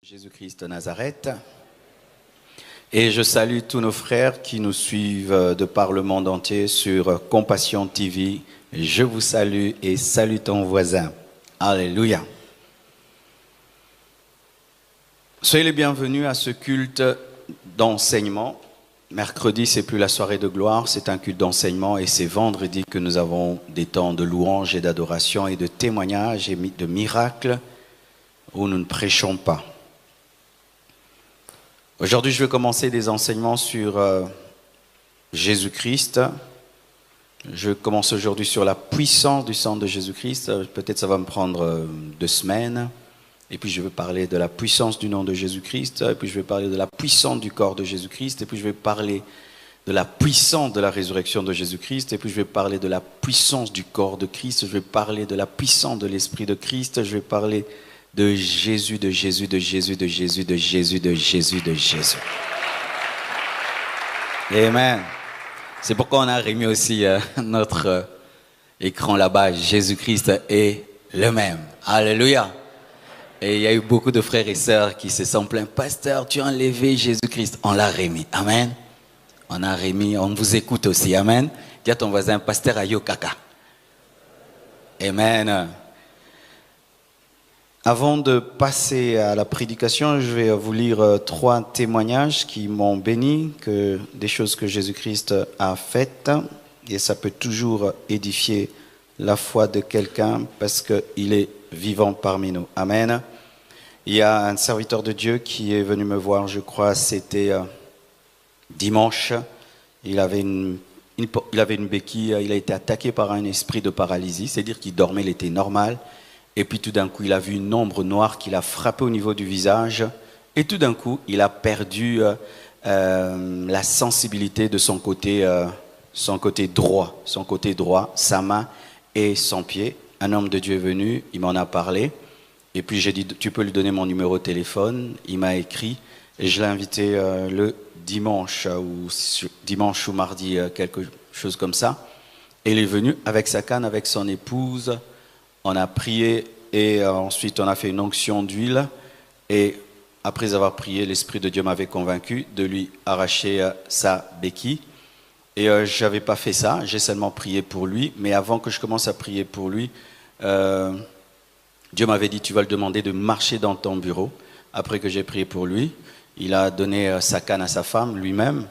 Jésus-Christ de Nazareth. Et je salue tous nos frères qui nous suivent de par le monde entier sur Compassion TV. Je vous salue et salue ton voisin. Alléluia. Soyez les bienvenus à ce culte d'enseignement. Mercredi, c'est plus la soirée de gloire, c'est un culte d'enseignement et c'est vendredi que nous avons des temps de louange et d'adoration et de témoignages et de miracles où nous ne prêchons pas. Aujourd'hui, je vais commencer des enseignements sur Jésus-Christ. Je commence aujourd'hui sur la puissance du sang de Jésus-Christ. Peut-être ça va me prendre 2 semaines. Et puis je vais parler de la puissance du nom de Jésus-Christ. Et puis je vais parler de la puissance du corps de Jésus-Christ. Et puis je vais parler de la puissance de la résurrection de Jésus-Christ. Et puis je vais parler de la puissance du corps de Christ. Je vais parler de la puissance de l'Esprit de Christ. Je vais parler de Jésus, de Jésus, de Jésus, de Jésus, de Jésus, de Jésus, de Jésus. Amen. C'est pourquoi on a remis aussi notre écran là-bas. Jésus-Christ est le même. Alléluia. Et il y a eu beaucoup de frères et sœurs qui se sont plaints. Pasteur, tu as enlevé Jésus-Christ. On l'a remis. Amen. On a remis. On vous écoute aussi. Amen. Dis à ton voisin, pasteur Ayo Kaka. Amen. Avant de passer à la prédication, je vais vous lire 3 témoignages qui m'ont béni, des choses que Jésus-Christ a faites. Et ça peut toujours édifier la foi de quelqu'un parce qu'il est vivant parmi nous. Amen. Il y a un serviteur de Dieu qui est venu me voir, je crois, c'était dimanche. Il avait une béquille, il a été attaqué par un esprit de paralysie, c'est-à-dire qu'il dormait, il était normal. Et puis tout d'un coup, il a vu une ombre noire qui l'a frappé au niveau du visage. Et tout d'un coup, il a perdu la sensibilité de son côté droit, sa main et son pied. Un homme de Dieu est venu, il m'en a parlé. Et puis j'ai dit, tu peux lui donner mon numéro de téléphone. Il m'a écrit et je l'ai invité le dimanche ou mardi, quelque chose comme ça. Et il est venu avec sa canne, avec son épouse. On a prié et ensuite on a fait une onction d'huile. Et après avoir prié, l'Esprit de Dieu m'avait convaincu de lui arracher sa béquille. Et je n'avais pas fait ça, j'ai seulement prié pour lui. Mais avant que je commence à prier pour lui, Dieu m'avait dit, tu vas le demander de marcher dans ton bureau. Après que j'ai prié pour lui, il a donné sa canne à sa femme lui-même.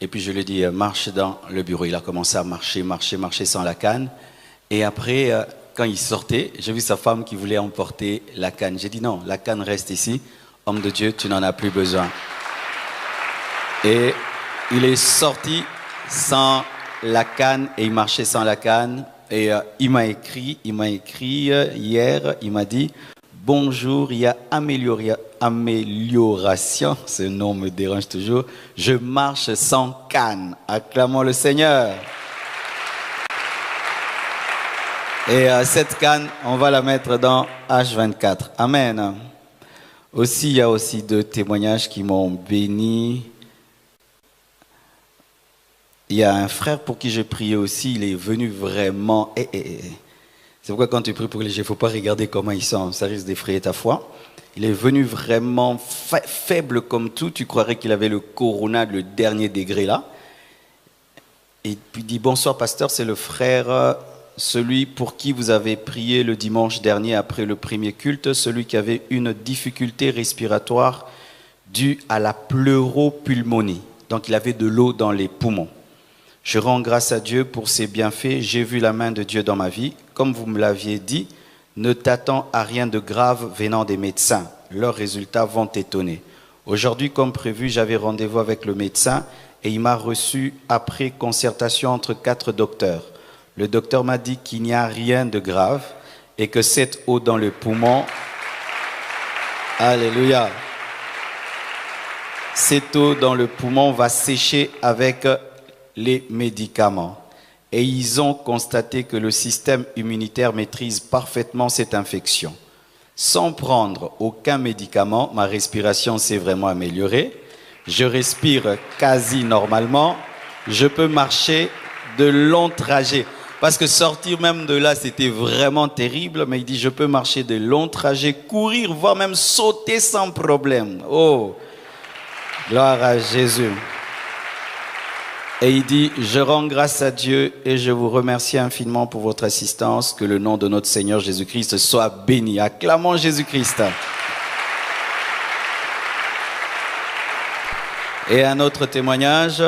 Et puis je lui ai dit, marche dans le bureau. Il a commencé à marcher sans la canne. Et après, quand il sortait, j'ai vu sa femme qui voulait emporter la canne. J'ai dit non, la canne reste ici. Homme de Dieu, tu n'en as plus besoin. Et il est sorti sans la canne et il marchait sans la canne. Et il m'a écrit hier, il m'a dit bonjour, il y a amélioration, ce nom me dérange toujours. Je marche sans canne. Acclamons le Seigneur. Et cette canne, on va la mettre dans H24. Amen. Aussi, il y a aussi 2 témoignages qui m'ont béni. Il y a un frère pour qui j'ai prié aussi, il est venu vraiment... C'est pourquoi quand tu pries pour les gens, il ne faut pas regarder comment ils sont, ça risque d'effrayer ta foi. Il est venu vraiment faible comme tout, tu croirais qu'il avait le corona, le dernier degré là. Et puis il dit, bonsoir pasteur, c'est le frère... celui pour qui vous avez prié le dimanche dernier après le premier culte, celui qui avait une difficulté respiratoire due à la pleuropulmonie. Donc il avait de l'eau dans les poumons. Je rends grâce à Dieu pour ses bienfaits. J'ai vu la main de Dieu dans ma vie. Comme vous me l'aviez dit, ne t'attends à rien de grave venant des médecins. Leurs résultats vont t'étonner. Aujourd'hui, comme prévu, j'avais rendez-vous avec le médecin et il m'a reçu après concertation entre 4 docteurs. Le docteur m'a dit qu'il n'y a rien de grave et que cette eau dans le poumon, alléluia, cette eau dans le poumon va sécher avec les médicaments. Et ils ont constaté que le système immunitaire maîtrise parfaitement cette infection. Sans prendre aucun médicament, ma respiration s'est vraiment améliorée. Je respire quasi normalement. Je peux marcher de longs trajets. Parce que sortir même de là, c'était vraiment terrible. Mais il dit, je peux marcher de longs trajets, courir, voire même sauter sans problème. Oh, gloire à Jésus. Et il dit, je rends grâce à Dieu et je vous remercie infiniment pour votre assistance. Que le nom de notre Seigneur Jésus-Christ soit béni. Acclamons Jésus-Christ. Et un autre témoignage.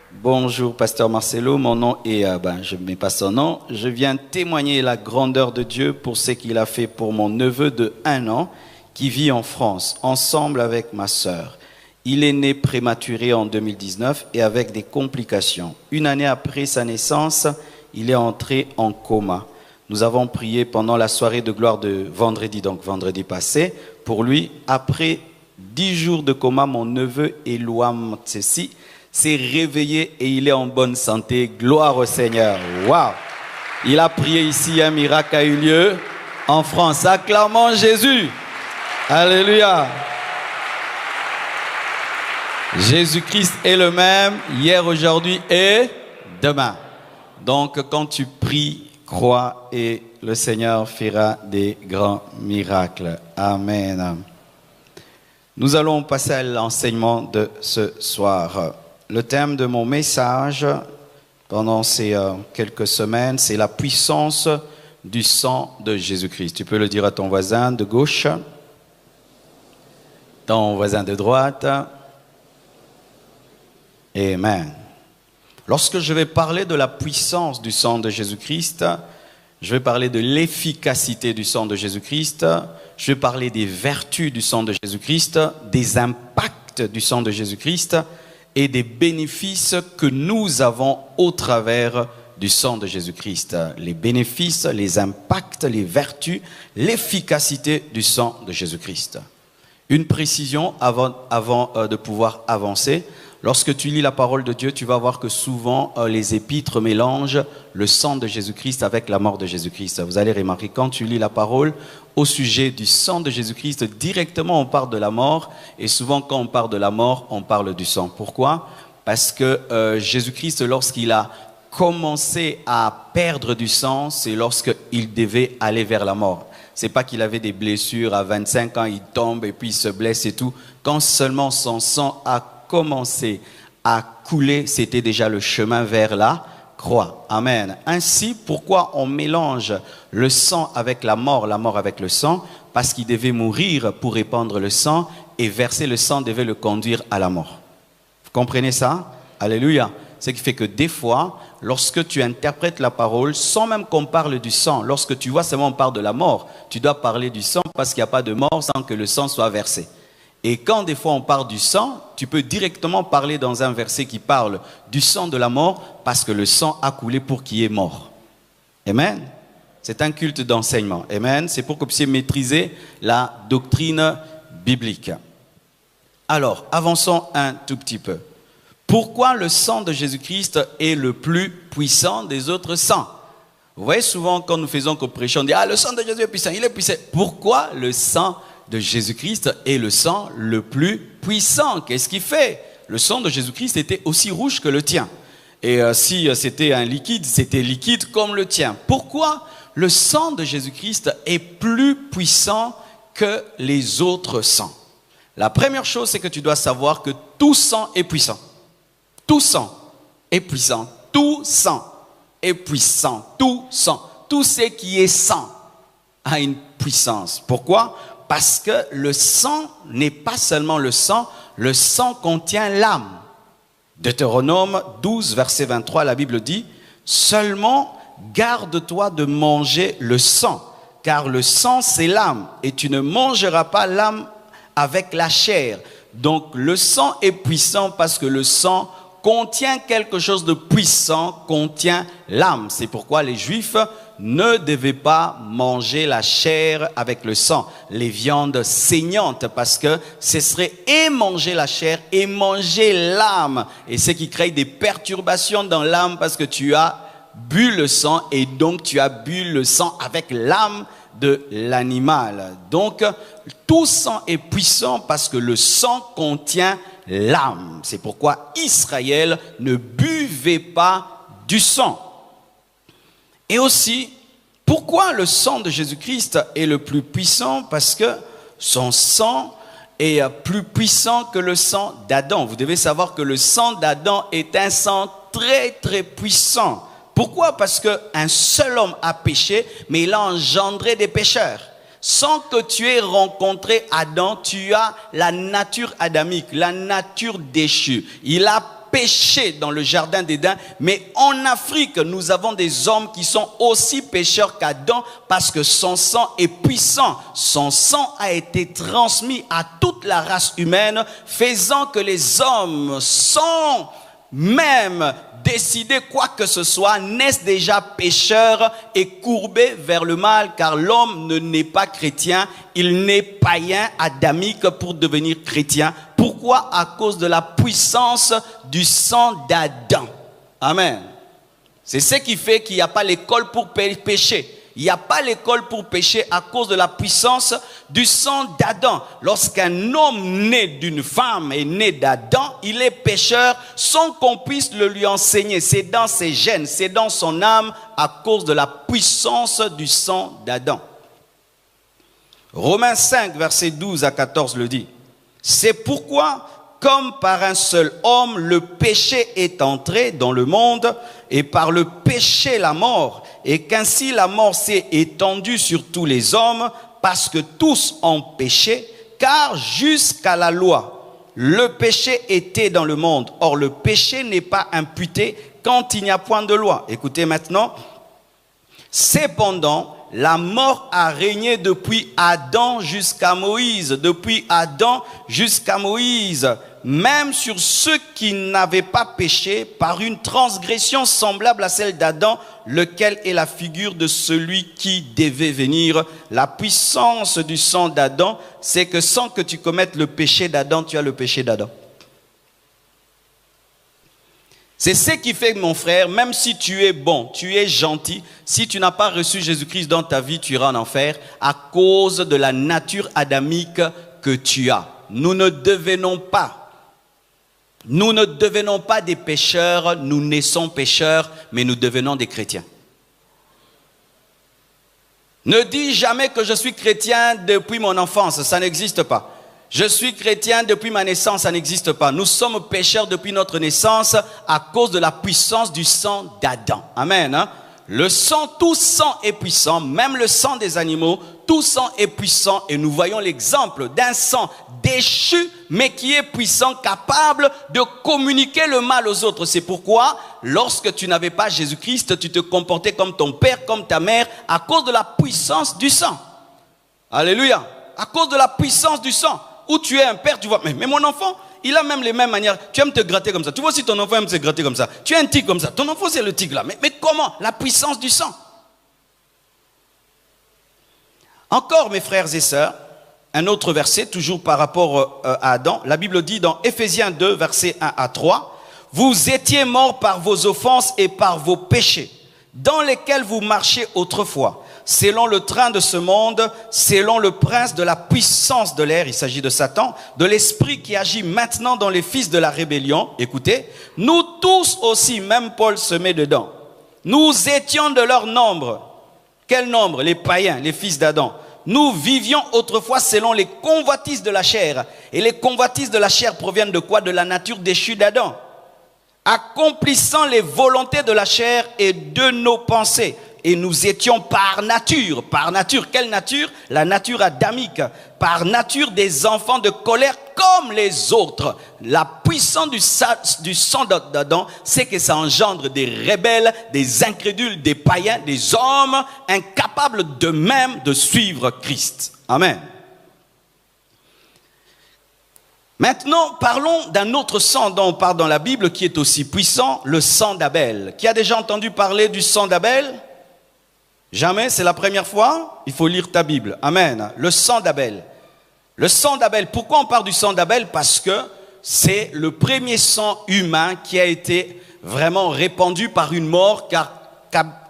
Bonjour, pasteur Marcelo. Mon nom est, je ne mets pas son nom. Je viens témoigner la grandeur de Dieu pour ce qu'il a fait pour mon neveu de 1 an qui vit en France, ensemble avec ma sœur. Il est né prématuré en 2019 et avec des complications. 1 année après sa naissance, il est entré en coma. Nous avons prié pendant la soirée de gloire de vendredi, donc vendredi passé, pour lui. Après 10 jours de coma, mon neveu Eloam Tsessi s'est réveillé et il est en bonne santé. Gloire au Seigneur. Waouh! Il a prié ici, un miracle a eu lieu en France. Acclamons Jésus. Alléluia. Jésus-Christ est le même, hier, aujourd'hui et demain. Donc, quand tu pries, crois et le Seigneur fera des grands miracles. Amen. Nous allons passer à l'enseignement de ce soir. Le thème de mon message pendant ces quelques semaines, c'est la puissance du sang de Jésus-Christ. Tu peux le dire à ton voisin de gauche, ton voisin de droite. Amen. Lorsque je vais parler de la puissance du sang de Jésus-Christ, je vais parler de l'efficacité du sang de Jésus-Christ, je vais parler des vertus du sang de Jésus-Christ, des impacts du sang de Jésus-Christ et des bénéfices que nous avons au travers du sang de Jésus-Christ. Les bénéfices, les impacts, les vertus, l'efficacité du sang de Jésus-Christ. Une précision avant de pouvoir avancer. Lorsque tu lis la parole de Dieu, tu vas voir que souvent les épîtres mélangent le sang de Jésus-Christ avec la mort de Jésus-Christ. Vous allez remarquer, quand tu lis la parole au sujet du sang de Jésus-Christ, directement on parle de la mort, et souvent quand on parle de la mort, on parle du sang. Pourquoi? Parce que Jésus-Christ, lorsqu'il a commencé à perdre du sang, c'est lorsqu'il devait aller vers la mort. C'est pas qu'il avait des blessures à 25 ans, il tombe et puis il se blesse et tout. Quand seulement son sang a commencé à couler, c'était déjà le chemin vers la croix. Amen. Ainsi, pourquoi on mélange le sang avec la mort avec le sang? Parce qu'il devait mourir pour répandre le sang et verser le sang devait le conduire à la mort. Vous comprenez ça? Alléluia. Ce qui fait que des fois, lorsque tu interprètes la parole, sans même qu'on parle du sang, lorsque tu vois seulement on parle de la mort, tu dois parler du sang parce qu'il n'y a pas de mort sans que le sang soit versé. Et quand des fois on parle du sang, tu peux directement parler dans un verset qui parle du sang de la mort parce que le sang a coulé pour qui est mort. Amen. C'est un culte d'enseignement. Amen. C'est pour que vous puissiez maîtriser la doctrine biblique. Alors, avançons un tout petit peu. Pourquoi le sang de Jésus-Christ est le plus puissant des autres sangs? Vous voyez souvent quand nous faisons que prêchons, on dit « Ah, le sang de Jésus est puissant, il est puissant. » Pourquoi le sang de Jésus-Christ est le sang le plus puissant? Qu'est-ce qu'il fait? Le sang de Jésus-Christ était aussi rouge que le tien. Et si c'était un liquide, c'était liquide comme le tien. Pourquoi le sang de Jésus-Christ est plus puissant que les autres sangs? La première chose, c'est que tu dois savoir que tout sang est puissant. Tout sang est puissant. Tout sang est puissant. Tout sang. Tout ce qui est sang a une puissance. Pourquoi? Parce que le sang n'est pas seulement le sang contient l'âme. Deutéronome 12, verset 23, la Bible dit « Seulement garde-toi de manger le sang, car le sang c'est l'âme, et tu ne mangeras pas l'âme avec la chair. » Donc le sang est puissant parce que le sang contient quelque chose de puissant, contient l'âme. C'est pourquoi les Juifs ne devaient pas manger la chair avec le sang, les viandes saignantes, parce que ce serait et manger la chair et manger l'âme. Et ce qui crée des perturbations dans l'âme parce que tu as bu le sang et donc tu as bu le sang avec l'âme de l'animal. Donc, tout sang est puissant parce que le sang contient l'âme. C'est pourquoi Israël ne buvait pas du sang. Et aussi, pourquoi le sang de Jésus-Christ est le plus puissant? Parce que son sang est plus puissant que le sang d'Adam. Vous devez savoir que le sang d'Adam est un sang très très puissant. Pourquoi? Parce qu'un seul homme a péché, mais il a engendré des pécheurs. Sans que tu aies rencontré Adam, tu as la nature adamique, la nature déchue. Il a péché dans le jardin d'Éden, mais en Afrique, nous avons des hommes qui sont aussi pécheurs qu'Adam parce que son sang est puissant. Son sang a été transmis à toute la race humaine, faisant que les hommes, sans même décider quoi que ce soit, naissent déjà pécheurs et courbés vers le mal, car l'homme ne naît pas chrétien, il naît païen, adamique pour devenir chrétien. Pourquoi? À cause de la puissance du sang d'Adam. Amen. C'est ce qui fait qu'il n'y a pas l'école pour pécher. Il n'y a pas l'école pour pécher à cause de la puissance du sang d'Adam. Lorsqu'un homme né d'une femme est né d'Adam, il est pécheur sans qu'on puisse le lui enseigner. C'est dans ses gènes, c'est dans son âme à cause de la puissance du sang d'Adam. Romains 5, versets 12 à 14 le dit. C'est pourquoi, comme par un seul homme, le péché est entré dans le monde, et par le péché la mort, et qu'ainsi la mort s'est étendue sur tous les hommes, parce que tous ont péché, car jusqu'à la loi, le péché était dans le monde. Or, le péché n'est pas imputé quand il n'y a point de loi. Écoutez maintenant. Cependant, la mort a régné depuis Adam jusqu'à Moïse, depuis Adam jusqu'à Moïse, même sur ceux qui n'avaient pas péché par une transgression semblable à celle d'Adam, lequel est la figure de celui qui devait venir. La puissance du sang d'Adam, c'est que sans que tu commettes le péché d'Adam, tu as le péché d'Adam. C'est ce qui fait, mon frère, même si tu es bon, tu es gentil, si tu n'as pas reçu Jésus-Christ dans ta vie, tu iras en enfer à cause de la nature adamique que tu as. Nous ne devenons pas des pécheurs, nous naissons pécheurs, mais nous devenons des chrétiens. Ne dis jamais que je suis chrétien depuis mon enfance, ça n'existe pas. Je suis chrétien depuis ma naissance, ça n'existe pas. Nous sommes pécheurs depuis notre naissance à cause de la puissance du sang d'Adam. Amen. Hein? Le sang, tout sang est puissant, même le sang des animaux, tout sang est puissant. Et nous voyons l'exemple d'un sang déchu, mais qui est puissant, capable de communiquer le mal aux autres. C'est pourquoi, lorsque tu n'avais pas Jésus-Christ, tu te comportais comme ton père, comme ta mère, à cause de la puissance du sang. Alléluia. À cause de la puissance du sang. Où tu es un père, tu vois, mais mon enfant, il a même les mêmes manières. Tu aimes te gratter comme ça. Tu vois si ton enfant aime se gratter comme ça. Tu es un tigre comme ça. Ton enfant, c'est le tigre là. Mais comment? La puissance du sang. Encore, mes frères et sœurs, un autre verset, toujours par rapport à Adam. La Bible dit dans Éphésiens 2, versets 1 à 3, « Vous étiez morts par vos offenses et par vos péchés, dans lesquels vous marchiez autrefois. Selon le train de ce monde, selon le prince de la puissance de l'air, il s'agit de Satan, de l'esprit qui agit maintenant dans les fils de la rébellion. Écoutez, nous tous aussi, même Paul se met dedans, nous étions de leur nombre. Quel nombre? Les païens, les fils d'Adam. Nous vivions autrefois selon les convoitises de la chair. Et les convoitises de la chair proviennent de quoi? De la nature déchue d'Adam. Accomplissant les volontés de la chair et de nos pensées. Et nous étions par nature, quelle nature? La nature adamique, par nature des enfants de colère comme les autres. La puissance du sang d'Adam, c'est que ça engendre des rebelles, des incrédules, des païens, des hommes incapables d'eux-mêmes de suivre Christ. Amen. Maintenant, parlons d'un autre sang dont on parle dans la Bible qui est aussi puissant, le sang d'Abel. Qui a déjà entendu parler du sang d'Abel? Jamais, c'est la première fois. Il faut lire ta Bible. Amen. Le sang d'Abel. Le sang d'Abel. Pourquoi on parle du sang d'Abel? Parce que c'est le premier sang humain qui a été vraiment répandu par une mort, car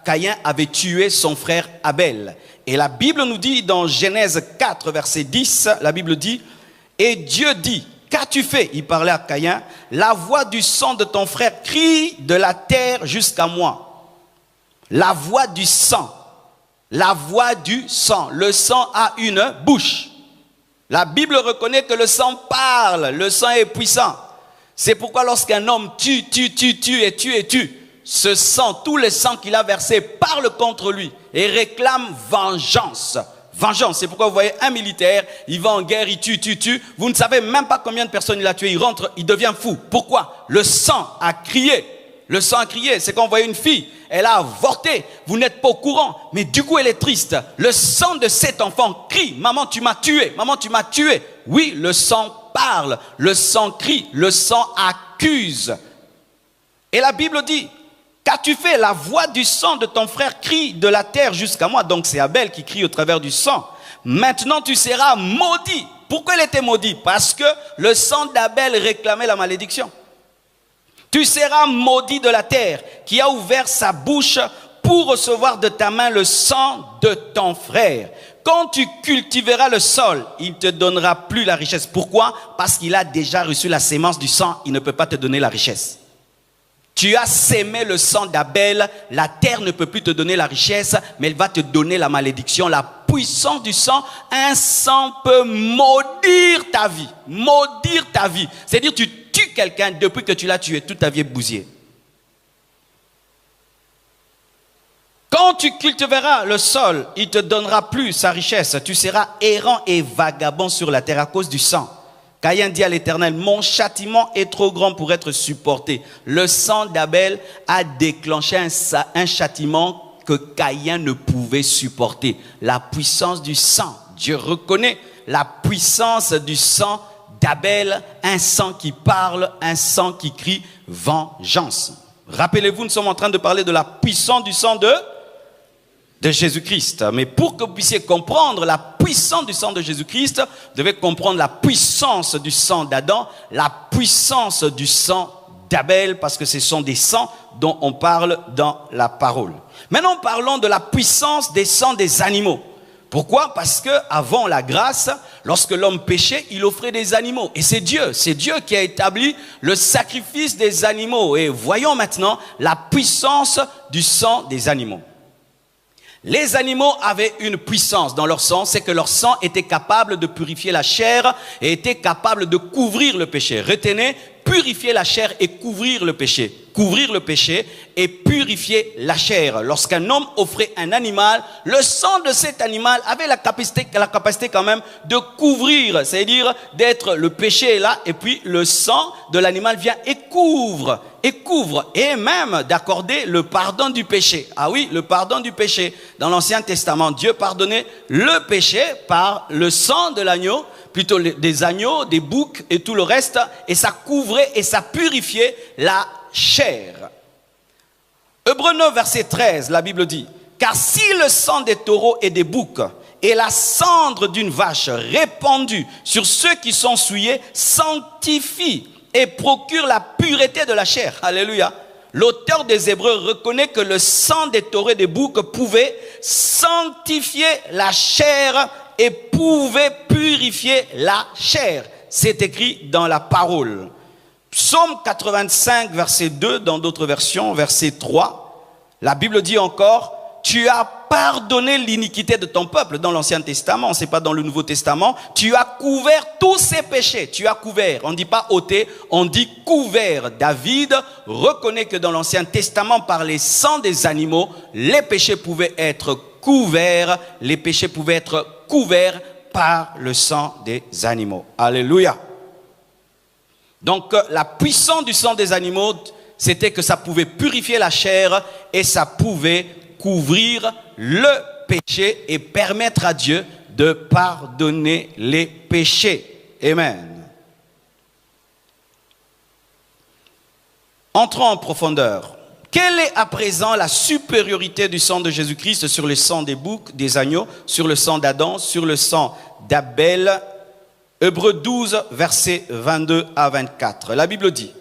Caïn avait tué son frère Abel. Et la Bible nous dit dans Genèse 4, verset 10, la Bible dit, « Et Dieu dit, qu'as-tu fait ?» Il parlait à Caïn, « La voix du sang de ton frère crie de la terre jusqu'à moi. » La voix du sang. La voix du sang. Le sang a une bouche. La Bible reconnaît que le sang parle. Le sang est puissant. C'est pourquoi lorsqu'un homme tue, ce sang, tout le sang qu'il a versé parle contre lui et réclame vengeance. Vengeance, c'est pourquoi vous voyez un militaire, il va en guerre, il tue. Vous ne savez même pas combien de personnes il a tué. Il rentre, il devient fou. Pourquoi? Le sang a crié. Le sang a crié. C'est quand vous voyez une fille, elle a avorté. Vous n'êtes pas au courant, mais du coup elle est triste. Le sang de cet enfant crie. Maman, tu m'as tué. Maman, tu m'as tué. Oui, le sang parle. Le sang crie. Le sang accuse. Et la Bible dit, qu'as-tu fait? La voix du sang de ton frère crie de la terre jusqu'à moi. Donc c'est Abel qui crie au travers du sang. Maintenant tu seras maudit. Pourquoi il était maudit? Parce que le sang d'Abel réclamait la malédiction. Tu seras maudit de la terre qui a ouvert sa bouche pour recevoir de ta main le sang de ton frère. Quand tu cultiveras le sol, il ne te donnera plus la richesse. Pourquoi? Parce qu'il a déjà reçu la sémence du sang, il ne peut pas te donner la richesse. Tu as sémé le sang d'Abel, la terre ne peut plus te donner la richesse, mais elle va te donner la malédiction, la puissance du sang. Un sang peut maudire ta vie, maudire ta vie. C'est-à-dire tu tues quelqu'un, depuis que tu l'as tué, toute ta vie est bousillée. Quand tu cultiveras le sol, il ne te donnera plus sa richesse. Tu seras errant et vagabond sur la terre à cause du sang. Caïn dit à l'Éternel, mon châtiment est trop grand pour être supporté. Le sang d'Abel a déclenché un châtiment que Caïn ne pouvait supporter. La puissance du sang. Dieu reconnaît la puissance du sang d'Abel, un sang qui parle, un sang qui crie vengeance. Rappelez-vous, nous sommes en train de parler de la puissance du sang de Jésus-Christ. Mais pour que vous puissiez comprendre la puissance du sang de Jésus-Christ, vous devez comprendre la puissance du sang d'Adam, la puissance du sang d'Abel, parce que ce sont des sangs dont on parle dans la parole. Maintenant, parlons de la puissance des sangs des animaux. Pourquoi? Parce que avant la grâce, lorsque l'homme péchait, il offrait des animaux. Et c'est Dieu qui a établi le sacrifice des animaux. Et voyons maintenant la puissance du sang des animaux. Les animaux avaient une puissance dans leur sang, c'est que leur sang était capable de purifier la chair et était capable de couvrir le péché. Retenez, purifier la chair et couvrir le péché. Couvrir le péché et purifier la chair. Lorsqu'un homme offrait un animal, le sang de cet animal avait la capacité quand même de couvrir, c'est-à-dire d'être le péché est là et puis le sang de l'animal vient et couvre et même d'accorder le pardon du péché. Ah oui, le pardon du péché. Dans l'Ancien Testament, Dieu pardonnait le péché par le sang de l'agneau, plutôt des agneaux, des boucs et tout le reste, et ça couvrait et ça purifiait la chair. Hébreux 9, verset 13, la Bible dit, car si le sang des taureaux et des boucs et la cendre d'une vache répandue sur ceux qui sont souillés sanctifie et procure la pureté de la chair. Alléluia. L'auteur des Hébreux reconnaît que le sang des taureaux et des boucs pouvait sanctifier la chair et pouvait purifier la chair. C'est écrit dans la parole. Psaume 85, verset 2, dans d'autres versions, verset 3. La Bible dit encore, tu as pardonné l'iniquité de ton peuple dans l'Ancien Testament, c'est pas dans le Nouveau Testament. Tu as couvert tous ses péchés. Tu as couvert. On ne dit pas ôté, on dit couvert. David reconnaît que dans l'Ancien Testament, par les sangs des animaux, les péchés pouvaient être couverts. Les péchés pouvaient être couverts par le sang des animaux. Alléluia. Donc la puissance du sang des animaux, c'était que ça pouvait purifier la chair et ça pouvait couvrir le péché et permettre à Dieu de pardonner les péchés. Amen. Entrons en profondeur. Quelle est à présent la supériorité du sang de Jésus-Christ sur le sang des boucs, des agneaux, sur le sang d'Adam, sur le sang d'Abel? Hébreux 12, versets 22 à 24. La Bible dit,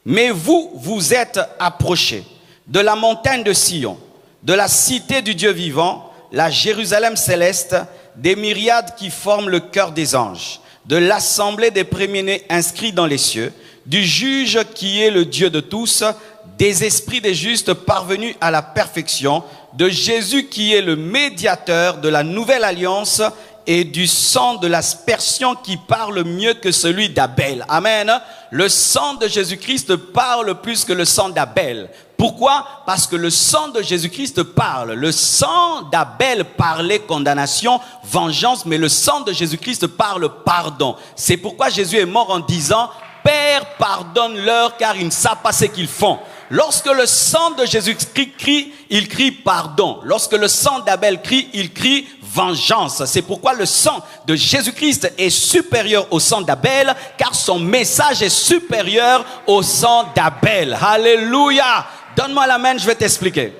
mais vous, vous êtes approchés de la montagne de Sion, de la cité du Dieu vivant, la Jérusalem céleste, des myriades qui forment le cœur des anges, de l'assemblée des premiers-nés inscrits dans les cieux, du juge qui est le Dieu de tous, des esprits des justes parvenus à la perfection, de Jésus qui est le médiateur de la nouvelle alliance et du sang de l'aspersion qui parle mieux que celui d'Abel. Amen. Le sang de Jésus-Christ parle plus que le sang d'Abel. Pourquoi? Parce que le sang de Jésus-Christ parle. Le sang d'Abel parlait condamnation, vengeance, mais le sang de Jésus-Christ parle pardon. C'est pourquoi Jésus est mort en disant « Père, pardonne-leur car ils ne savent pas ce qu'ils font ». Lorsque le sang de Jésus-Christ crie, il crie pardon. Lorsque le sang d'Abel crie, il crie vengeance. C'est pourquoi le sang de Jésus-Christ est supérieur au sang d'Abel, car son message est supérieur au sang d'Abel. Alléluia. Donne-moi la main, je vais t'expliquer.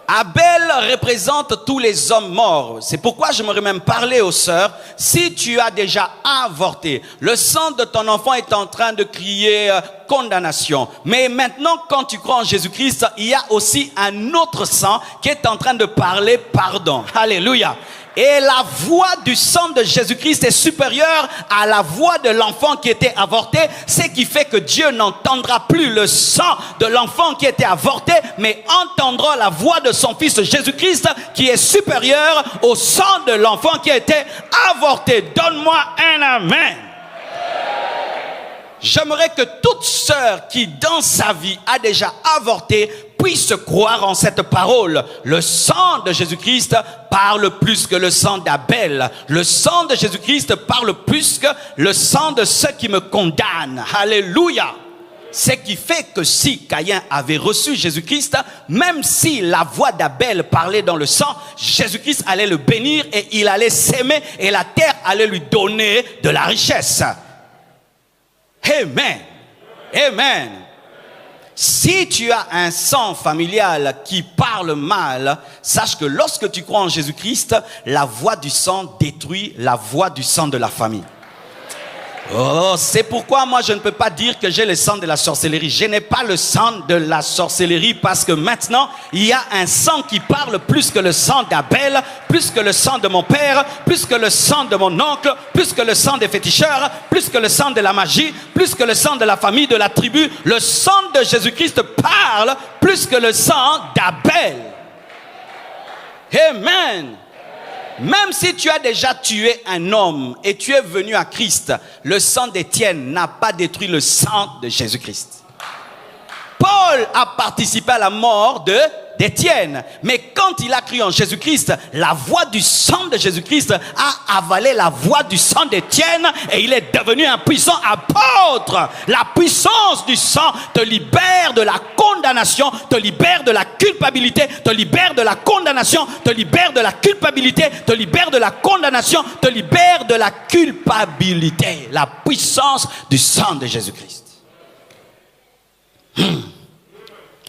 Abel représente tous les hommes morts. C'est pourquoi j'aimerais même parler aux sœurs. Si tu as déjà avorté, le sang de ton enfant est en train de crier condamnation. Mais maintenant, quand tu crois en Jésus-Christ, il y a aussi un autre sang qui est en train de parler pardon. Alléluia. Et la voix du sang de Jésus-Christ est supérieure à la voix de l'enfant qui était avorté, ce qui fait que Dieu n'entendra plus le sang de l'enfant qui était avorté, mais entendra la voix de son fils Jésus-Christ qui est supérieur au sang de l'enfant qui a été avorté. Donne-moi un amen. J'aimerais que toute sœur qui dans sa vie a déjà avorté puisse croire en cette parole. Le sang de Jésus-Christ parle plus que le sang d'Abel. Le sang de Jésus-Christ parle plus que le sang de ceux qui me condamnent. Alléluia. Ce qui fait que si Caïn avait reçu Jésus-Christ, même si la voix d'Abel parlait dans le sang, Jésus-Christ allait le bénir et il allait s'aimer et la terre allait lui donner de la richesse. Amen. Amen. Si tu as un sang familial qui parle mal, sache que lorsque tu crois en Jésus-Christ, la voix du sang détruit la voix du sang de la famille. Oh, c'est pourquoi moi je ne peux pas dire que j'ai le sang de la sorcellerie. Je n'ai pas le sang de la sorcellerie parce que maintenant il y a un sang qui parle plus que le sang d'Abel, plus que le sang de mon père, plus que le sang de mon oncle, plus que le sang des féticheurs, plus que le sang de la magie, plus que le sang de la famille, de la tribu. Le sang de Jésus-Christ parle plus que le sang d'Abel. Amen. Même si tu as déjà tué un homme et tu es venu à Christ, le sang d'Étienne n'a pas détruit le sang de Jésus-Christ. Paul a participé à la mort d'Étienne, mais quand il a cru en Jésus-Christ, la voix du sang de Jésus-Christ a avalé la voix du sang d'Étienne et il est devenu un puissant apôtre. La puissance du sang te libère de la condamnation, te libère de la culpabilité, te libère de la condamnation, te libère de la culpabilité, te libère de la condamnation, te libère de la culpabilité. La puissance du sang de Jésus-Christ.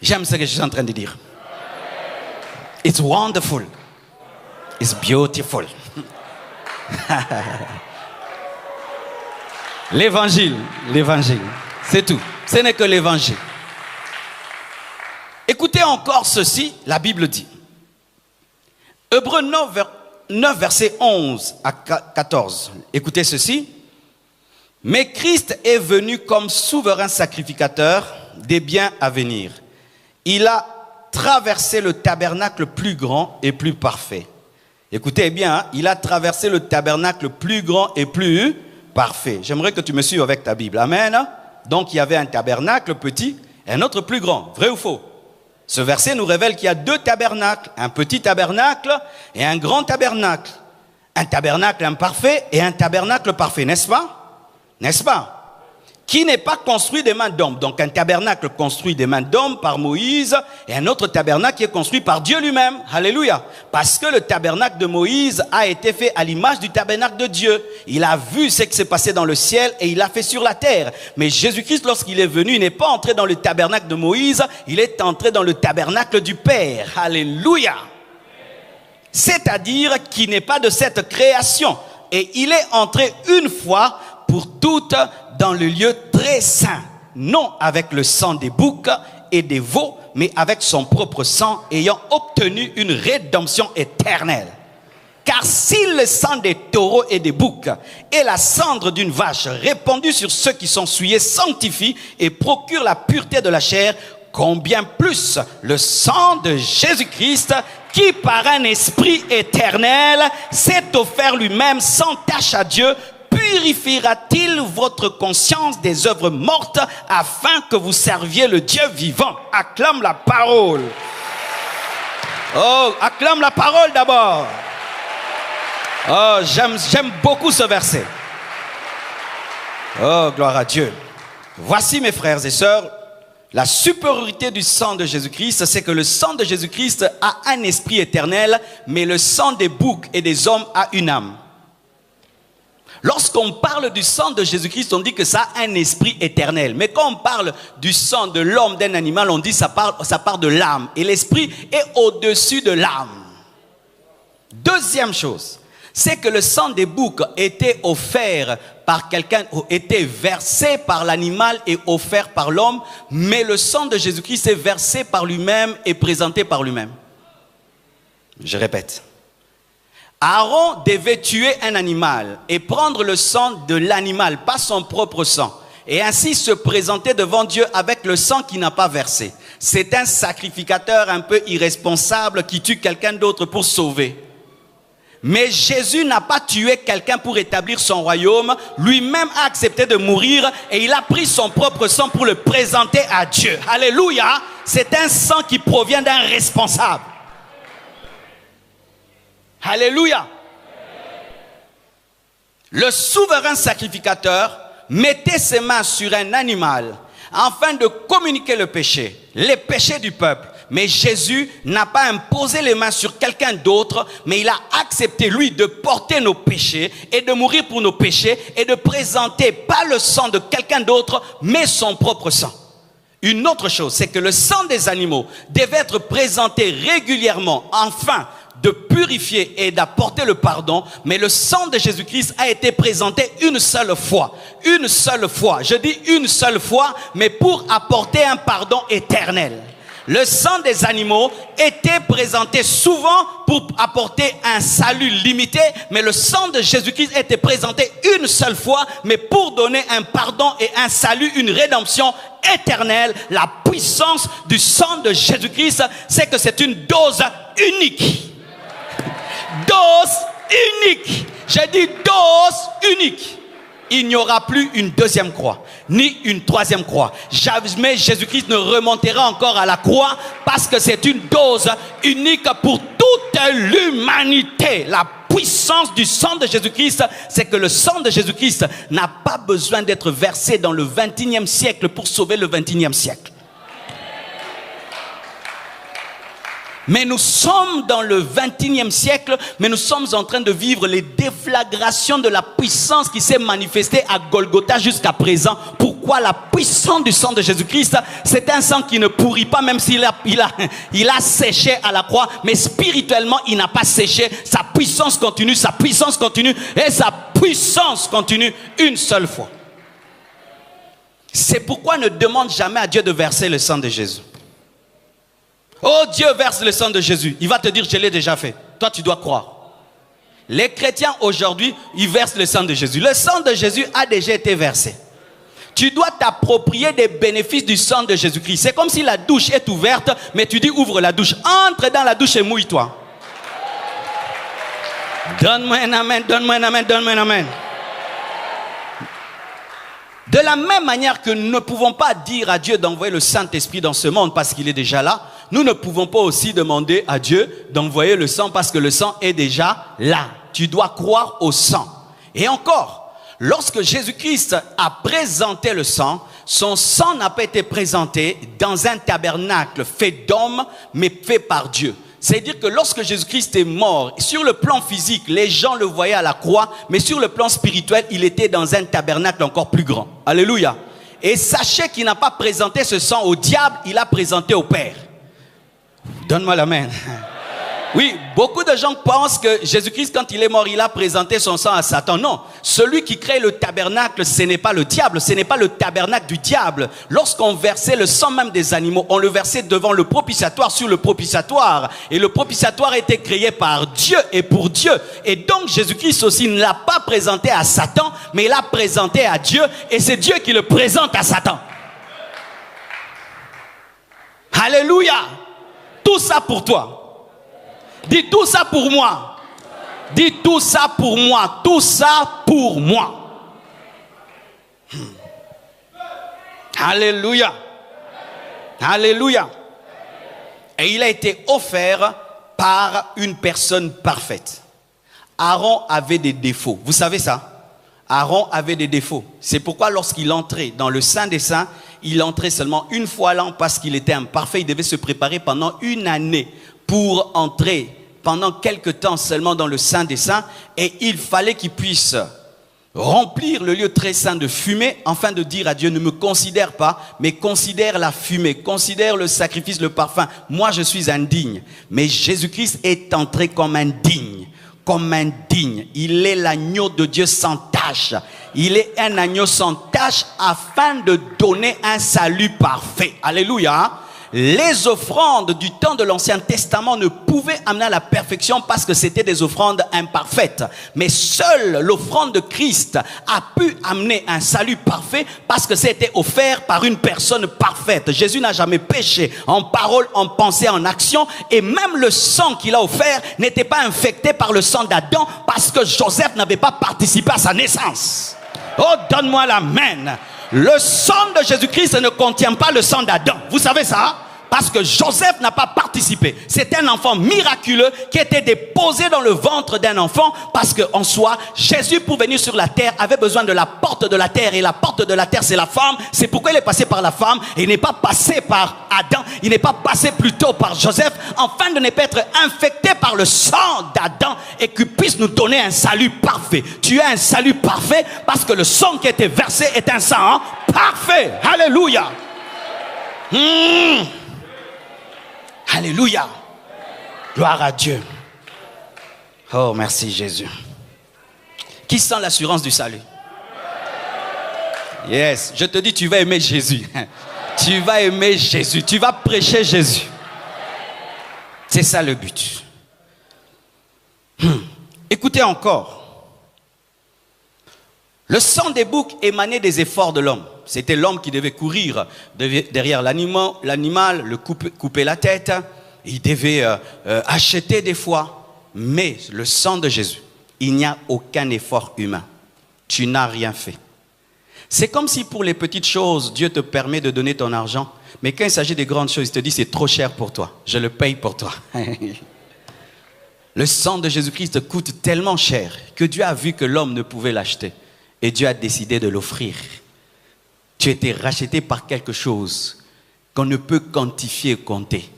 J'aime ce que je suis en train de dire. It's wonderful. It's beautiful. L'évangile, c'est tout. Ce n'est que l'évangile. Écoutez encore ceci, la Bible dit. Hébreux 9, verset 11 à 14. Écoutez ceci. Mais Christ est venu comme souverain sacrificateur des biens à venir. Il a traversé le tabernacle plus grand et plus parfait. Écoutez bien, hein, il a traversé le tabernacle plus grand et plus parfait. J'aimerais que tu me suives avec ta Bible. Amen. Donc il y avait un tabernacle petit et un autre plus grand. Vrai ou faux? Ce verset nous révèle qu'il y a deux tabernacles. Un petit tabernacle et un grand tabernacle. Un tabernacle imparfait et un tabernacle parfait. N'est-ce pas? N'est-ce pas? Qui n'est pas construit des mains d'hommes. Donc un tabernacle construit des mains d'hommes par Moïse et un autre tabernacle qui est construit par Dieu lui-même. Alléluia. Parce que le tabernacle de Moïse a été fait à l'image du tabernacle de Dieu. Il a vu ce qui s'est passé dans le ciel et il l'a fait sur la terre. Mais Jésus-Christ, lorsqu'il est venu, il n'est pas entré dans le tabernacle de Moïse, il est entré dans le tabernacle du Père. Alléluia. C'est-à-dire qu'il n'est pas de cette création. Et il est entré une fois pour toutes dans le lieu très saint, non avec le sang des boucs et des veaux, mais avec son propre sang, ayant obtenu une rédemption éternelle. Car si le sang des taureaux et des boucs et la cendre d'une vache répandue sur ceux qui sont souillés sanctifie et procure la pureté de la chair, combien plus le sang de Jésus-Christ, qui par un esprit éternel s'est offert lui-même sans tache à Dieu, purifiera-t-il votre conscience des œuvres mortes afin que vous serviez le Dieu vivant? Acclame la parole. Oh, acclame la parole d'abord. Oh, j'aime beaucoup ce verset. Oh, gloire à Dieu. Voici mes frères et sœurs, la supériorité du sang de Jésus-Christ, c'est que le sang de Jésus-Christ a un esprit éternel, mais le sang des boucs et des hommes a une âme. Lorsqu'on parle du sang de Jésus-Christ, on dit que ça a un esprit éternel. Mais quand on parle du sang de l'homme, d'un animal, on dit que ça part de l'âme. Et l'esprit est au-dessus de l'âme. Deuxième chose, c'est que le sang des boucs était offert par quelqu'un, était versé par l'animal et offert par l'homme, mais le sang de Jésus-Christ est versé par lui-même et présenté par lui-même. Je répète. Aaron devait tuer un animal et prendre le sang de l'animal, pas son propre sang, et ainsi se présenter devant Dieu avec le sang qu'il n'a pas versé. C'est un sacrificateur un peu irresponsable qui tue quelqu'un d'autre pour sauver. Mais Jésus n'a pas tué quelqu'un pour établir son royaume. Lui-même a accepté de mourir et il a pris son propre sang pour le présenter à Dieu. Alléluia. C'est un sang qui provient d'un responsable. Alléluia. Le souverain sacrificateur mettait ses mains sur un animal afin de communiquer le péché, les péchés du peuple. Mais Jésus n'a pas imposé les mains sur quelqu'un d'autre, mais il a accepté, lui, de porter nos péchés et de mourir pour nos péchés et de présenter pas le sang de quelqu'un d'autre, mais son propre sang. Une autre chose, c'est que le sang des animaux devait être présenté régulièrement, afin de purifier et d'apporter le pardon, mais le sang de Jésus-Christ a été présenté une seule fois. Une seule fois. Je dis une seule fois, mais pour apporter un pardon éternel. Le sang des animaux était présenté souvent pour apporter un salut limité, mais le sang de Jésus-Christ était présenté une seule fois, mais pour donner un pardon et un salut, une rédemption éternelle. La puissance du sang de Jésus-Christ, c'est que c'est une dose unique. Dose unique. J'ai dit dose unique. Il n'y aura plus une deuxième croix, ni une troisième croix. Jamais Jésus-Christ ne remontera encore à la croix parce que c'est une dose unique pour toute l'humanité. La puissance du sang de Jésus-Christ, c'est que le sang de Jésus-Christ n'a pas besoin d'être versé dans le 21e siècle pour sauver le 21e siècle. Mais nous sommes dans le 21e siècle, mais nous sommes en train de vivre les déflagrations de la puissance qui s'est manifestée à Golgotha jusqu'à présent. Pourquoi? La puissance du sang de Jésus-Christ, c'est un sang qui ne pourrit pas, même s'il a séché à la croix, mais spirituellement, il n'a pas séché. Sa puissance continue et sa puissance continue une seule fois. C'est pourquoi ne demande jamais à Dieu de verser le sang de Jésus. Oh, Dieu verse le sang de Jésus. Il va te dire, je l'ai déjà fait. Toi, tu dois croire. Les chrétiens aujourd'hui, ils versent le sang de Jésus. Le sang de Jésus a déjà été versé. Tu dois t'approprier des bénéfices du sang de Jésus-Christ. C'est comme si la douche est ouverte, mais tu dis, ouvre la douche. Entre dans la douche et mouille-toi. Donne-moi un amen, donne-moi un amen, donne-moi un amen. De la même manière que nous ne pouvons pas dire à Dieu d'envoyer le Saint-Esprit dans ce monde parce qu'il est déjà là, nous ne pouvons pas aussi demander à Dieu d'envoyer le sang parce que le sang est déjà là. Tu dois croire au sang. Et encore, lorsque Jésus-Christ a présenté le sang, son sang n'a pas été présenté dans un tabernacle fait d'hommes, mais fait par Dieu. C'est-à-dire que lorsque Jésus-Christ est mort, sur le plan physique, les gens le voyaient à la croix, mais sur le plan spirituel, il était dans un tabernacle encore plus grand. Alléluia. Et sachez qu'il n'a pas présenté ce sang au diable, il l'a présenté au Père. Donne-moi la main. Oui, beaucoup de gens pensent que Jésus-Christ, quand il est mort, il a présenté son sang à Satan. Non, celui qui crée le tabernacle, ce n'est pas le diable, ce n'est pas le tabernacle du diable. Lorsqu'on versait le sang même des animaux, on le versait devant le propitiatoire, sur le propitiatoire. Et le propitiatoire était créé par Dieu et pour Dieu. Et donc Jésus-Christ aussi ne l'a pas présenté à Satan, mais il l'a présenté à Dieu. Et c'est Dieu qui le présente à Satan. Alléluia. Tout ça pour toi. Dis tout ça pour moi. Dis tout ça pour moi. Tout ça pour moi. Alléluia. Alléluia. Et il a été offert par une personne parfaite. Aaron avait des défauts. Vous savez ça? Aaron avait des défauts. C'est pourquoi lorsqu'il entrait dans le Saint des Saints, il entrait seulement une fois l'an parce qu'il était imparfait. Il devait se préparer pendant une année pour entrer pendant quelque temps seulement dans le Saint des Saints, et il fallait qu'il puisse remplir le lieu très saint de fumée, afin de dire à Dieu, ne me considère pas, mais considère la fumée, considère le sacrifice, le parfum. Moi je suis indigne, mais Jésus-Christ est entré comme indigne, il est l'agneau de Dieu sans tache. Il est un agneau sans tache afin de donner un salut parfait. Alléluia. Les offrandes du temps de l'Ancien Testament ne pouvaient amener à la perfection parce que c'était des offrandes imparfaites. Mais seule l'offrande de Christ a pu amener un salut parfait parce que c'était offert par une personne parfaite. Jésus n'a jamais péché en parole, en pensée, en action. Et même le sang qu'il a offert n'était pas infecté par le sang d'Adam parce que Joseph n'avait pas participé à sa naissance. Oh, donne-moi l'amen. Le sang de Jésus-Christ ne contient pas le sang d'Adam. Vous savez ça? Parce que Joseph n'a pas participé. C'est un enfant miraculeux qui était déposé dans le ventre d'un enfant. Parce qu'en soi, Jésus pour venir sur la terre avait besoin de la porte de la terre. Et la porte de la terre, c'est la femme. C'est pourquoi il est passé par la femme. Et il n'est pas passé par Adam. Il n'est pas passé plutôt par Joseph. Afin de ne pas être infecté par le sang d'Adam. Et qu'il puisse nous donner un salut parfait. Tu as un salut parfait parce que le sang qui a été versé est un sang parfait. Alléluia. Alléluia. Gloire à Dieu. Oh, merci Jésus. Qui sent l'assurance du salut? Yes. Je te dis, tu vas aimer Jésus. Tu vas aimer Jésus. Tu vas prêcher Jésus. C'est ça le but. Écoutez encore. Le sang des boucs émanait des efforts de l'homme. C'était l'homme qui devait courir derrière l'animal, le couper la tête. Il devait acheter des fois. Mais le sang de Jésus, il n'y a aucun effort humain. Tu n'as rien fait. C'est comme si pour les petites choses, Dieu te permet de donner ton argent. Mais quand il s'agit des grandes choses, il te dit c'est trop cher pour toi. Je le paye pour toi. Le sang de Jésus-Christ coûte tellement cher que Dieu a vu que l'homme ne pouvait l'acheter. Et Dieu a décidé de l'offrir. Tu as été racheté par quelque chose qu'on ne peut quantifier et compter.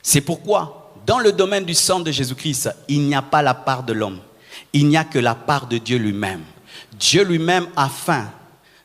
C'est pourquoi, dans le domaine du sang de Jésus-Christ, il n'y a pas la part de l'homme. Il n'y a que la part de Dieu lui-même. Dieu lui-même, afin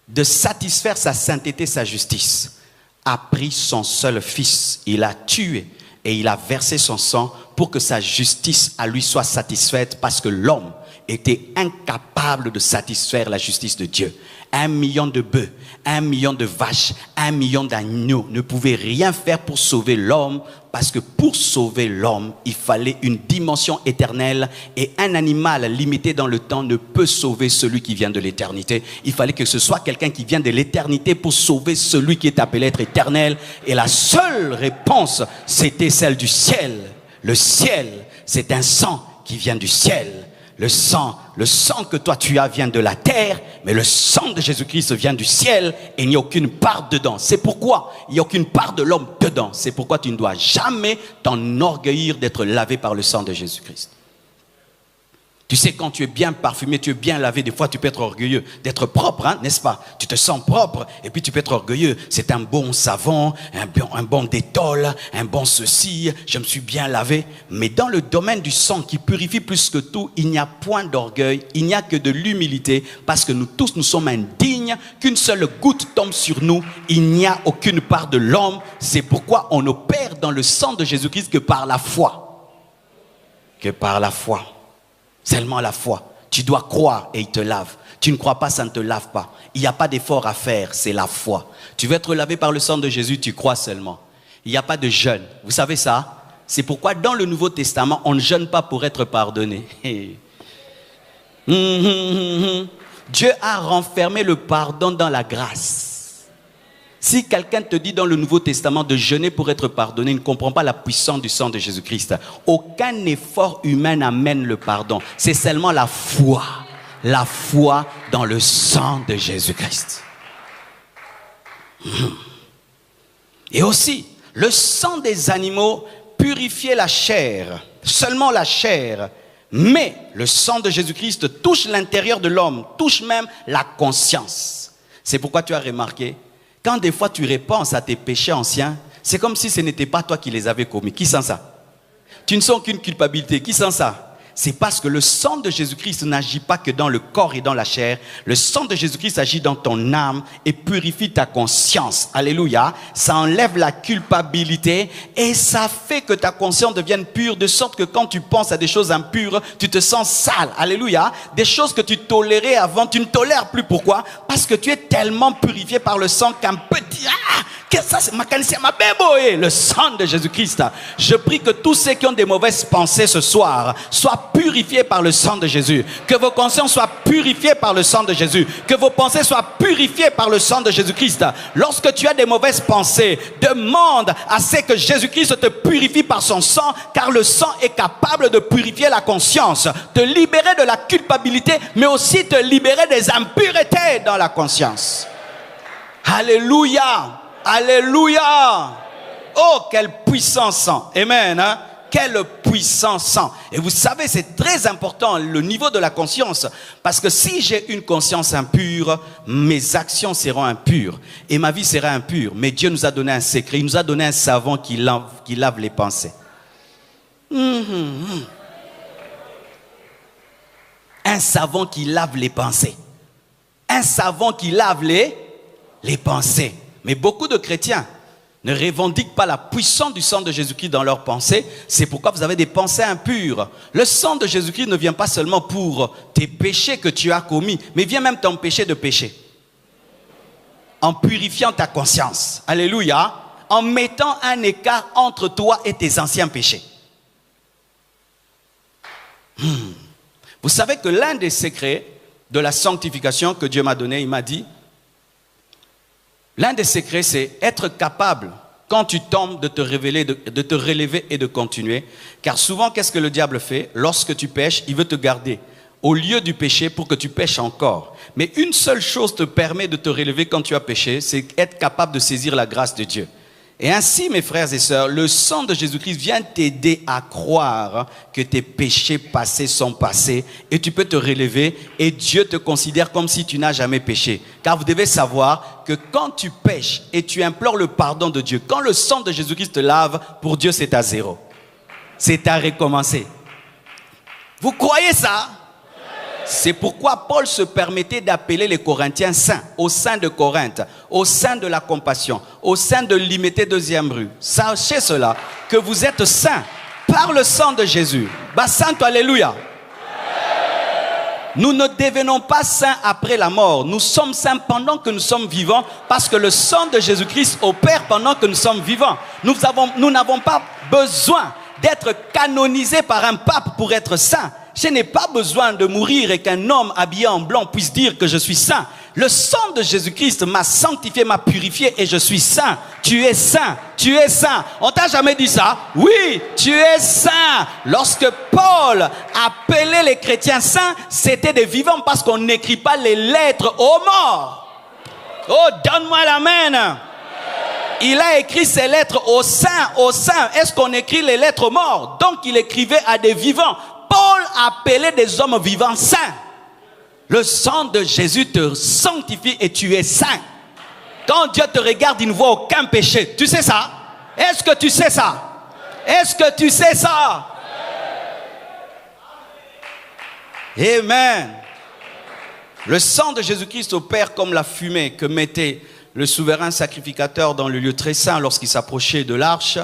de satisfaire sa sainteté, sa justice, a pris son seul fils. Il a tué et il a versé son sang pour que sa justice à lui soit satisfaite parce que l'homme était incapable de satisfaire la justice de Dieu. 1 million de bœufs, 1 million de vaches, 1 million d'agneaux ne pouvaient rien faire pour sauver l'homme, parce que pour sauver l'homme, il fallait une dimension éternelle, et un animal limité dans le temps ne peut sauver celui qui vient de l'éternité. Il fallait que ce soit quelqu'un qui vient de l'éternité pour sauver celui qui est appelé être éternel, et la seule réponse, c'était celle du ciel. Le ciel, c'est un sang qui vient du ciel. Le sang que toi tu as vient de la terre, mais le sang de Jésus-Christ vient du ciel et il n'y a aucune part dedans. C'est pourquoi il n'y a aucune part de l'homme dedans. C'est pourquoi tu ne dois jamais t'enorgueillir d'être lavé par le sang de Jésus-Christ. Tu sais, quand tu es bien parfumé, tu es bien lavé, des fois tu peux être orgueilleux d'être propre, hein, n'est-ce pas? Tu te sens propre et puis tu peux être orgueilleux. C'est un bon savon, un bon détol, un bon ceci, je me suis bien lavé. Mais dans le domaine du sang qui purifie plus que tout, il n'y a point d'orgueil, il n'y a que de l'humilité, parce que nous tous, nous sommes indignes, qu'une seule goutte tombe sur nous, il n'y a aucune part de l'homme. C'est pourquoi on opère dans le sang de Jésus-Christ que par la foi. que par la foi. Seulement la foi. Tu dois croire et il te lave. Tu ne crois pas, ça ne te lave pas. Il n'y a pas d'effort à faire, c'est la foi. Tu veux être lavé par le sang de Jésus, tu crois seulement. Il n'y a pas de jeûne. Vous savez ça? C'est pourquoi dans le Nouveau Testament, on ne jeûne pas pour être pardonné. Dieu a renfermé le pardon dans la grâce. Si quelqu'un te dit dans le Nouveau Testament de jeûner pour être pardonné, il ne comprend pas la puissance du sang de Jésus-Christ. Aucun effort humain n'amène le pardon. C'est seulement la foi. La foi dans le sang de Jésus-Christ. Et aussi, le sang des animaux purifiait la chair. Seulement la chair. Mais le sang de Jésus-Christ touche l'intérieur de l'homme, touche même la conscience. C'est pourquoi tu as remarqué, quand des fois tu repenses à tes péchés anciens, c'est comme si ce n'était pas toi qui les avais commis. Qui sent ça? Tu ne sens aucune culpabilité. Qui sent ça? C'est parce que le sang de Jésus-Christ n'agit pas que dans le corps et dans la chair. Le sang de Jésus-Christ agit dans ton âme et purifie ta conscience. Alléluia. Ça enlève la culpabilité et ça fait que ta conscience devienne pure, de sorte que quand tu penses à des choses impures, tu te sens sale. Alléluia. Des choses que tu tolérais avant, tu ne tolères plus. Pourquoi? Parce que tu es tellement purifié par le sang qu'un petit... Qu'est-ce que ça? C'est ma béboé. Le sang de Jésus-Christ. Je prie que tous ceux qui ont des mauvaises pensées ce soir soient purifiés par le sang de Jésus. Que vos consciences soient purifiées par le sang de Jésus. Que vos pensées soient purifiées par le sang de Jésus-Christ. Lorsque tu as des mauvaises pensées, demande à ce que Jésus-Christ te purifie par son sang, car le sang est capable de purifier la conscience, te libérer de la culpabilité, mais aussi te libérer des impuretés dans la conscience. Alléluia. Alléluia. Oh, quel puissant sang. Amen. Hein? Quel puissant sang. Et vous savez, c'est très important le niveau de la conscience. Parce que si j'ai une conscience impure, mes actions seront impures. Et ma vie sera impure. Mais Dieu nous a donné un secret. Il nous a donné un savon qui lave les pensées. Un savon qui lave les pensées. Un savon qui lave les pensées. Mais beaucoup de chrétiens ne revendiquent pas la puissance du sang de Jésus-Christ dans leurs pensées. C'est pourquoi vous avez des pensées impures. Le sang de Jésus-Christ ne vient pas seulement pour tes péchés que tu as commis, mais vient même t'empêcher de pécher. En purifiant ta conscience. Alléluia. En mettant un écart entre toi et tes anciens péchés. Vous savez que l'un des secrets de la sanctification que Dieu m'a donné, il m'a dit, l'un des secrets, c'est être capable, quand tu tombes, de te révéler, de te relever et de continuer. Car souvent, qu'est-ce que le diable fait? Lorsque tu pêches, il veut te garder au lieu du péché pour que tu pêches encore. Mais une seule chose te permet de te relever quand tu as péché, c'est être capable de saisir la grâce de Dieu. Et ainsi, mes frères et sœurs, le sang de Jésus-Christ vient t'aider à croire que tes péchés passés sont passés et tu peux te relever et Dieu te considère comme si tu n'as jamais péché. Car vous devez savoir que quand tu pêches et tu implores le pardon de Dieu, quand le sang de Jésus-Christ te lave, pour Dieu c'est à zéro. C'est à recommencer. Vous croyez ça? C'est pourquoi Paul se permettait d'appeler les Corinthiens saints, au sein de Corinthe, au sein de la compassion, au sein de l'imité deuxième rue. Sachez cela, que vous êtes saints par le sang de Jésus. Bah, santo, alléluia. Nous ne devenons pas saints après la mort. Nous sommes saints pendant que nous sommes vivants, parce que le sang de Jésus-Christ opère pendant que nous sommes vivants. Nous n'avons pas besoin d'être canonisés par un pape pour être saints. Je n'ai pas besoin de mourir et qu'un homme habillé en blanc puisse dire que je suis saint. Le sang de Jésus-Christ m'a sanctifié, m'a purifié et je suis saint. Tu es saint, tu es saint. On t'a jamais dit ça? Oui, tu es saint. Lorsque Paul appelait les chrétiens saints, c'était des vivants parce qu'on n'écrit pas les lettres aux morts. Oh, donne-moi l'amen. Il a écrit ses lettres aux saints, aux saints. Est-ce qu'on écrit les lettres aux morts? Donc il écrivait à des vivants. Paul appelait des hommes vivants saints. Le sang de Jésus te sanctifie et tu es saint. Quand Dieu te regarde, il ne voit aucun péché. Tu sais ça? Est-ce que tu sais ça? Est-ce que tu sais ça? Amen. Le sang de Jésus-Christ opère comme la fumée que mettait le souverain sacrificateur dans le lieu très saint lorsqu'il s'approchait de l'arche.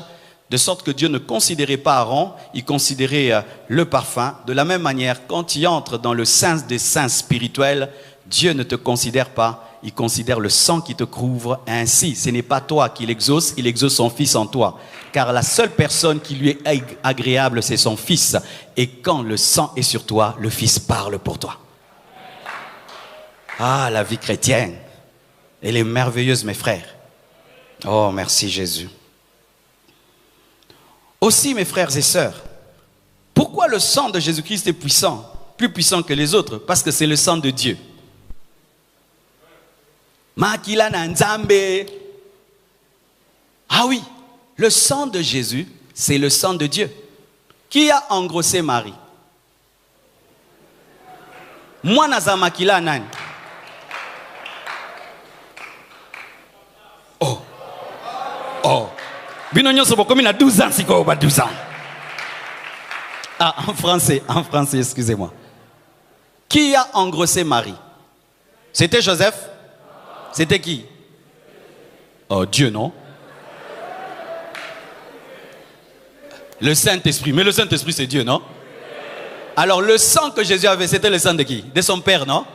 De sorte que Dieu ne considérait pas Aaron, il considérait le parfum. De la même manière, quand tu entres dans le saint des saints spirituels, Dieu ne te considère pas, il considère le sang qui te couvre. Ainsi, ce n'est pas toi qui l'exauce, il exauce son Fils en toi. Car la seule personne qui lui est agréable, c'est son Fils. Et quand le sang est sur toi, le Fils parle pour toi. Ah, la vie chrétienne, elle est merveilleuse, mes frères. Oh, merci Jésus. Aussi, mes frères et sœurs, pourquoi le sang de Jésus-Christ est puissant, plus puissant que les autres? Parce que c'est le sang de Dieu. Makila na Nzambe. Ah oui, le sang de Jésus, c'est le sang de Dieu. Qui a engrossé Marie? Moi, naza makila nan. Oh. Oh. Binonyo sobokomi na 12 ans, siko ba 12 ans. Ah, en français, excusez-moi. Qui a engrossé Marie? C'était Joseph? C'était qui? Oh, Dieu, non? Le Saint-Esprit. Mais le Saint-Esprit, c'est Dieu, non? Alors, le sang que Jésus avait, c'était le sang de qui? De son père, non?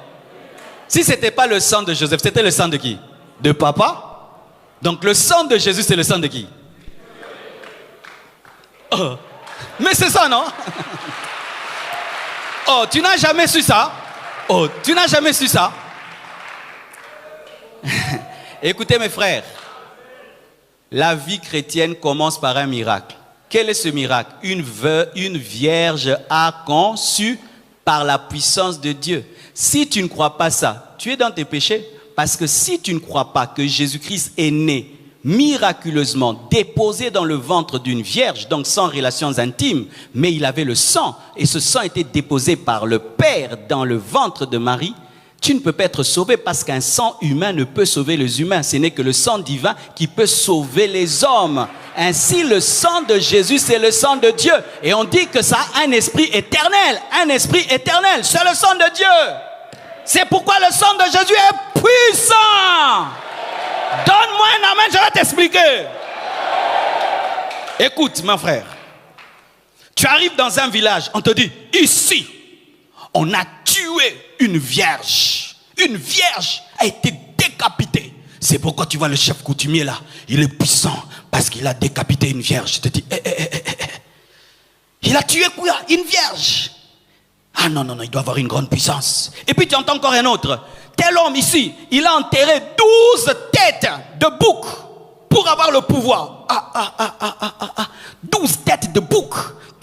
Si ce n'était pas le sang de Joseph, c'était le sang de qui? De papa? Donc, le sang de Jésus, c'est le sang de qui? Oh. Mais c'est ça, non? Oh, tu n'as jamais su ça? Oh, tu n'as jamais su ça? Écoutez mes frères, la vie chrétienne commence par un miracle. Quel est ce miracle? Une vierge a conçu par la puissance de Dieu. Si tu ne crois pas ça, tu es dans tes péchés. Parce que si tu ne crois pas que Jésus-Christ est né miraculeusement, déposé dans le ventre d'une vierge, donc sans relations intimes, mais il avait le sang, et ce sang était déposé par le Père dans le ventre de Marie, tu ne peux pas être sauvé parce qu'un sang humain ne peut sauver les humains. Ce n'est que le sang divin qui peut sauver les hommes. Ainsi, le sang de Jésus, c'est le sang de Dieu. Et on dit que ça a un esprit éternel. Un esprit éternel. C'est le sang de Dieu. C'est pourquoi le sang de Jésus est puissant. Donne-moi un amen, je vais t'expliquer. Écoute, mon frère. Tu arrives dans un village, on te dit, ici, on a tué une vierge. Une vierge a été décapitée. C'est pourquoi tu vois le chef coutumier là. Il est puissant parce qu'il a décapité une vierge. Je te dis, il a tué quoi? Une vierge. Ah non, il doit avoir une grande puissance. Et puis tu entends encore un autre. Tel homme ici, il a enterré 12 têtes de bouc pour avoir le pouvoir. 12 têtes de bouc.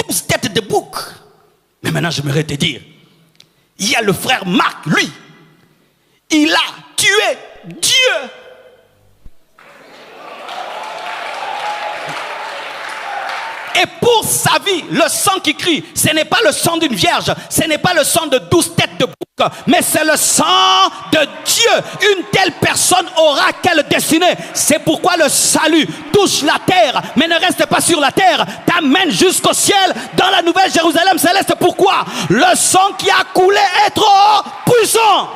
12 têtes de bouc. Mais maintenant, j'aimerais te dire, il y a le frère Marc, lui, il a tué Dieu. Et pour sa vie, le sang qui crie, ce n'est pas le sang d'une vierge, ce n'est pas le sang de 12 têtes de bouc, mais c'est le sang de Dieu. Une telle personne aura quelle destinée? C'est pourquoi le salut touche la terre, mais ne reste pas sur la terre, t'amène jusqu'au ciel, dans la nouvelle Jérusalem céleste. Pourquoi? Le sang qui a coulé est trop puissant.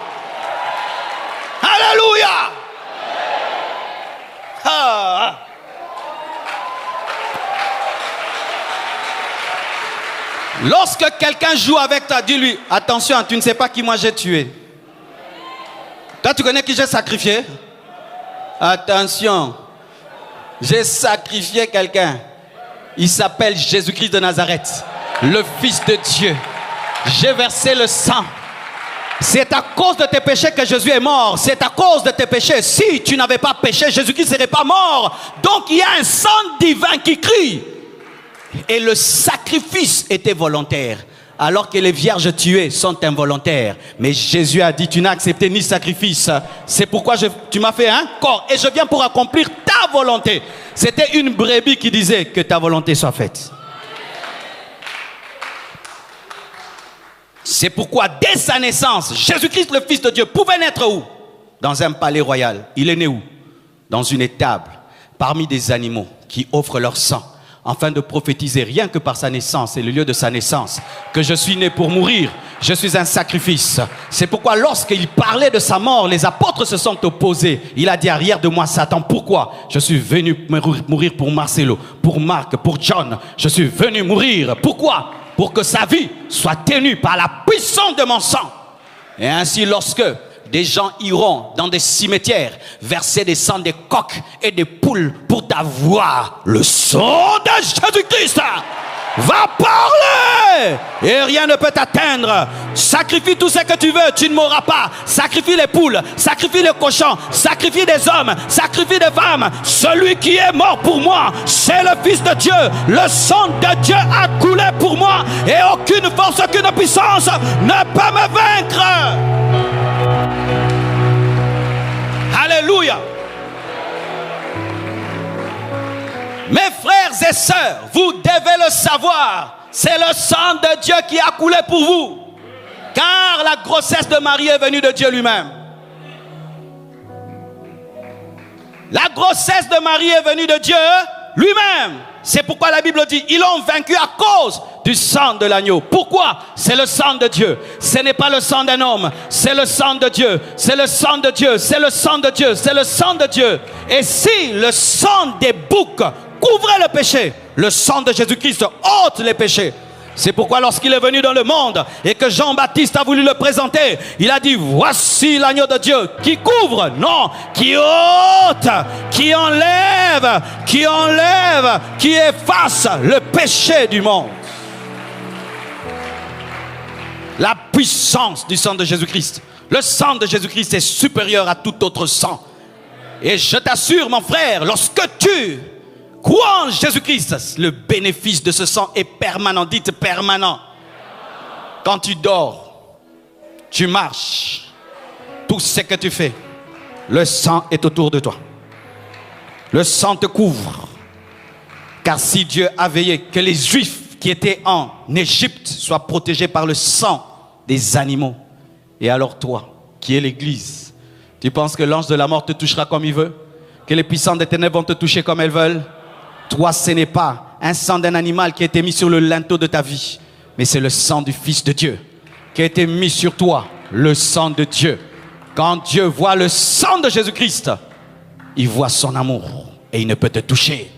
Alléluia. Lorsque quelqu'un joue avec toi, dis-lui, attention, tu ne sais pas qui moi j'ai tué. Toi, tu connais qui j'ai sacrifié? Attention, j'ai sacrifié quelqu'un. Il s'appelle Jésus-Christ de Nazareth, le Fils de Dieu. J'ai versé le sang. C'est à cause de tes péchés que Jésus est mort. C'est à cause de tes péchés. Si tu n'avais pas péché, Jésus-Christ ne serait pas mort. Donc il y a un sang divin qui crie. Et le sacrifice était volontaire, alors que les vierges tuées sont involontaires. Mais Jésus a dit, tu n'as accepté ni sacrifice. C'est pourquoi tu m'as fait un corps. Et je viens pour accomplir ta volonté. C'était une brebis qui disait que ta volonté soit faite. C'est pourquoi dès sa naissance, Jésus-Christ, le Fils de Dieu, pouvait naître où? Dans un palais royal. Il est né où? Dans une étable, parmi des animaux qui offrent leur sang afin de prophétiser rien que par sa naissance et le lieu de sa naissance, que je suis né pour mourir, je suis un sacrifice. C'est pourquoi lorsqu'il parlait de sa mort, les apôtres se sont opposés. Il a dit, arrière de moi Satan, pourquoi? Je suis venu mourir pour Marcelo, pour Marc, pour John. Je suis venu mourir. Pourquoi? Pour que sa vie soit tenue par la puissance de mon sang. Et ainsi, lorsque des gens iront dans des cimetières verser des sangs des coqs et des poules pour t'avoir, le sang de Jésus-Christ va parler et rien ne peut t'atteindre. Sacrifie tout ce que tu veux, tu ne mourras pas. Sacrifie les poules, sacrifie les cochons, sacrifie des hommes, sacrifie des femmes. Celui qui est mort pour moi, c'est le Fils de Dieu. Le sang de Dieu a coulé pour moi et aucune force, aucune puissance ne peut me vaincre. Alléluia. Mes frères et sœurs, vous devez le savoir, c'est le sang de Dieu qui a coulé pour vous. Car la grossesse de Marie est venue de Dieu lui-même. La grossesse de Marie est venue de Dieu lui-même. C'est pourquoi la Bible dit, ils l'ont vaincu à cause du sang de l'agneau. Pourquoi? C'est le sang de Dieu. Ce n'est pas le sang d'un homme, c'est le sang de Dieu. C'est le sang de Dieu, c'est le sang de Dieu, c'est le sang de Dieu. Et si le sang des boucs couvrait le péché, le sang de Jésus-Christ ôte les péchés. C'est pourquoi lorsqu'il est venu dans le monde et que Jean-Baptiste a voulu le présenter, il a dit, voici l'agneau de Dieu qui couvre, non, qui ôte, qui enlève, qui efface le péché du monde. La puissance du sang de Jésus-Christ. Le sang de Jésus-Christ est supérieur à tout autre sang. Et je t'assure, mon frère, lorsque tu crois en Jésus-Christ, le bénéfice de ce sang est permanent. Dites permanent. Quand tu dors, tu marches, tout ce que tu fais, le sang est autour de toi. Le sang te couvre. Car si Dieu a veillé que les Juifs qui étaient en Égypte soient protégés par le sang des animaux, et alors toi, qui es l'Église, tu penses que l'ange de la mort te touchera comme il veut? Que les puissants des ténèbres vont te toucher comme elles veulent? Toi, ce n'est pas un sang d'un animal qui a été mis sur le linteau de ta vie, mais c'est le sang du Fils de Dieu qui a été mis sur toi, le sang de Dieu. Quand Dieu voit le sang de Jésus-Christ, il voit son amour et il ne peut te toucher.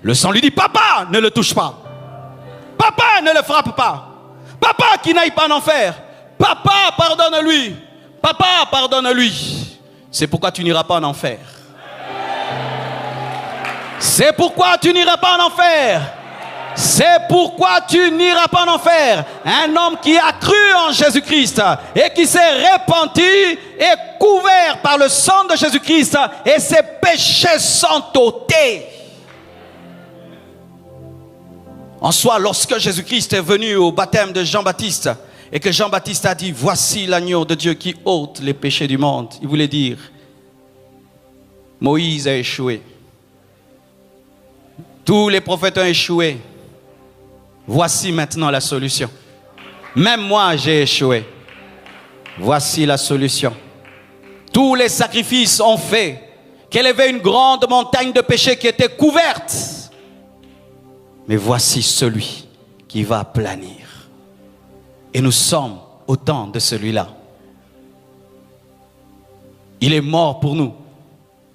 Le sang lui dit, papa, ne le touche pas. Papa, ne le frappe pas. Papa, qui n'aille pas en enfer. Papa, pardonne-lui. Papa, pardonne-lui. C'est pourquoi tu n'iras pas en enfer. C'est pourquoi tu n'iras pas en enfer. C'est pourquoi tu n'iras pas en enfer. Un homme qui a cru en Jésus-Christ et qui s'est repenti est couvert par le sang de Jésus-Christ et ses péchés sont ôtés. En soi, lorsque Jésus-Christ est venu au baptême de Jean-Baptiste et que Jean-Baptiste a dit, voici l'agneau de Dieu qui ôte les péchés du monde, il voulait dire, Moïse a échoué. Tous les prophètes ont échoué. Voici maintenant la solution. Même moi, j'ai échoué. Voici la solution. Tous les sacrifices ont fait qu'elle avait une grande montagne de péché qui était couverte. Mais voici celui qui va aplanir. Et nous sommes au temps de celui-là. Il est mort pour nous.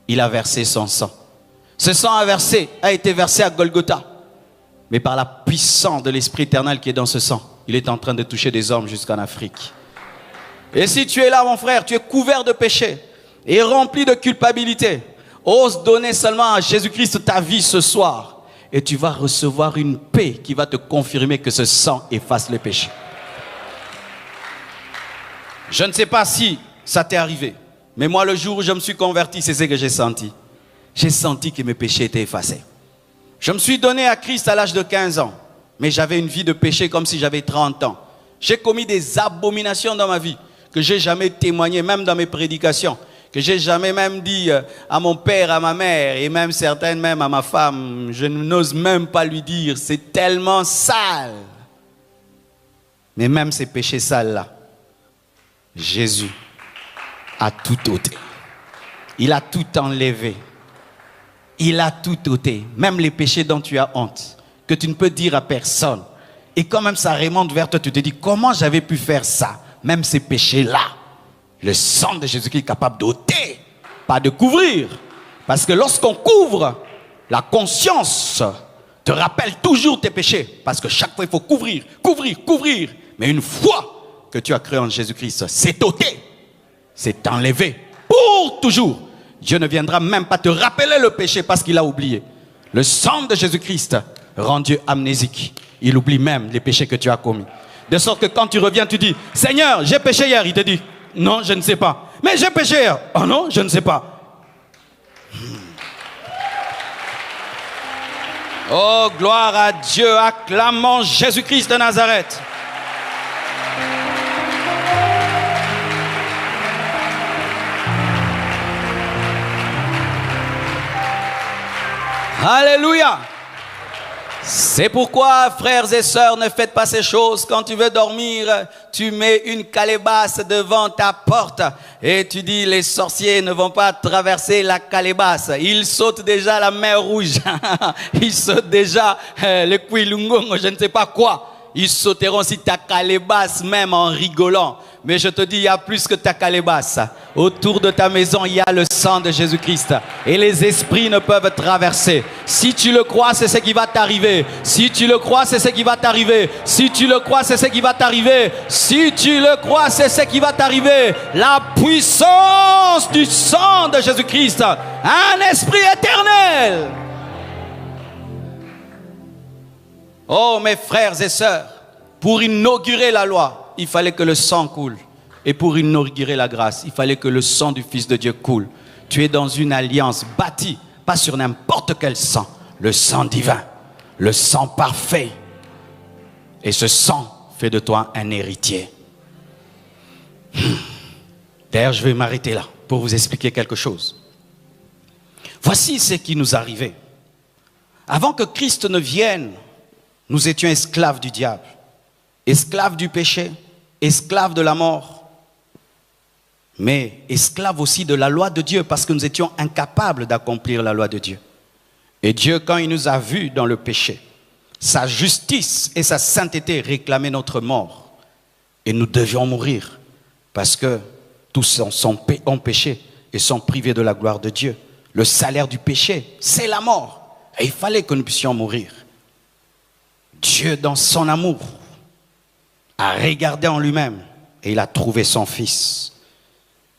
Il a versé son sang. Ce sang a été versé à Golgotha. Mais par la puissance de l'Esprit éternel qui est dans ce sang, il est en train de toucher des hommes jusqu'en Afrique. Et si tu es là, mon frère, tu es couvert de péché et rempli de culpabilité, ose donner seulement à Jésus-Christ ta vie ce soir. Et tu vas recevoir une paix qui va te confirmer que ce sang efface les péchés. Je ne sais pas si ça t'est arrivé, mais moi, le jour où je me suis converti, c'est ce que j'ai senti. J'ai senti que mes péchés étaient effacés. Je me suis donné à Christ à l'âge de 15 ans, mais j'avais une vie de péché comme si j'avais 30 ans. J'ai commis des abominations dans ma vie que j'ai jamais témoigné, même dans mes prédications, que j'ai jamais même dit à mon père, à ma mère, et même certaines même à ma femme. Je n'ose même pas lui dire, c'est tellement sale. Mais même ces péchés sales-là, Jésus a tout ôté. Il a tout enlevé. Il a tout ôté. Même les péchés dont tu as honte, que tu ne peux dire à personne. Et quand même ça remonte vers toi, tu te dis, comment j'avais pu faire ça? Même ces péchés-là. Le sang de Jésus-Christ est capable d'ôter, pas de couvrir. Parce que lorsqu'on couvre, la conscience te rappelle toujours tes péchés. Parce que chaque fois, il faut couvrir, couvrir, couvrir. Mais une fois que tu as cru en Jésus-Christ, c'est ôté, c'est enlevé pour toujours. Dieu ne viendra même pas te rappeler le péché parce qu'il a oublié. Le sang de Jésus-Christ rend Dieu amnésique. Il oublie même les péchés que tu as commis. De sorte que quand tu reviens, tu dis, Seigneur, j'ai péché hier. Il te dit, non, je ne sais pas. Mais j'ai péché hier. Oh non, je ne sais pas. Oh, gloire à Dieu, acclamons Jésus-Christ de Nazareth. Alléluia. C'est pourquoi, frères et sœurs, ne faites pas ces choses. Quand tu veux dormir, tu mets une calebasse devant ta porte et tu dis, les sorciers ne vont pas traverser la calebasse. Ils sautent déjà la mer Rouge. Ils sautent déjà le Kouilungongo, je ne sais pas quoi. Ils sauteront si ta calebasse même en rigolant. Mais je te dis, il y a plus que ta calebasse. Autour de ta maison, il y a le sang de Jésus-Christ. Et les esprits ne peuvent traverser. Si tu le crois, c'est ce qui va t'arriver. Si tu le crois, c'est ce qui va t'arriver. Si tu le crois, c'est ce qui va t'arriver. Si tu le crois, c'est ce qui va t'arriver. La puissance du sang de Jésus-Christ. Un esprit éternel. Oh, mes frères et sœurs, pour inaugurer la loi, il fallait que le sang coule. Et pour inaugurer la grâce, il fallait que le sang du Fils de Dieu coule. Tu es dans une alliance bâtie, pas sur n'importe quel sang. Le sang divin, le sang parfait. Et ce sang fait de toi un héritier. D'ailleurs, je vais m'arrêter là pour vous expliquer quelque chose. Voici ce qui nous arrivait. Avant que Christ ne vienne, nous étions esclaves du diable, esclaves du péché, esclaves de la mort, mais esclaves aussi de la loi de Dieu parce que nous étions incapables d'accomplir la loi de Dieu. Et Dieu, quand il nous a vus dans le péché, sa justice et sa sainteté réclamaient notre mort. Et nous devions mourir parce que tous ont péché et sont privés de la gloire de Dieu. Le salaire du péché, c'est la mort. Et il fallait que nous puissions mourir. Dieu, dans son amour, a regardé en lui-même et il a trouvé son Fils.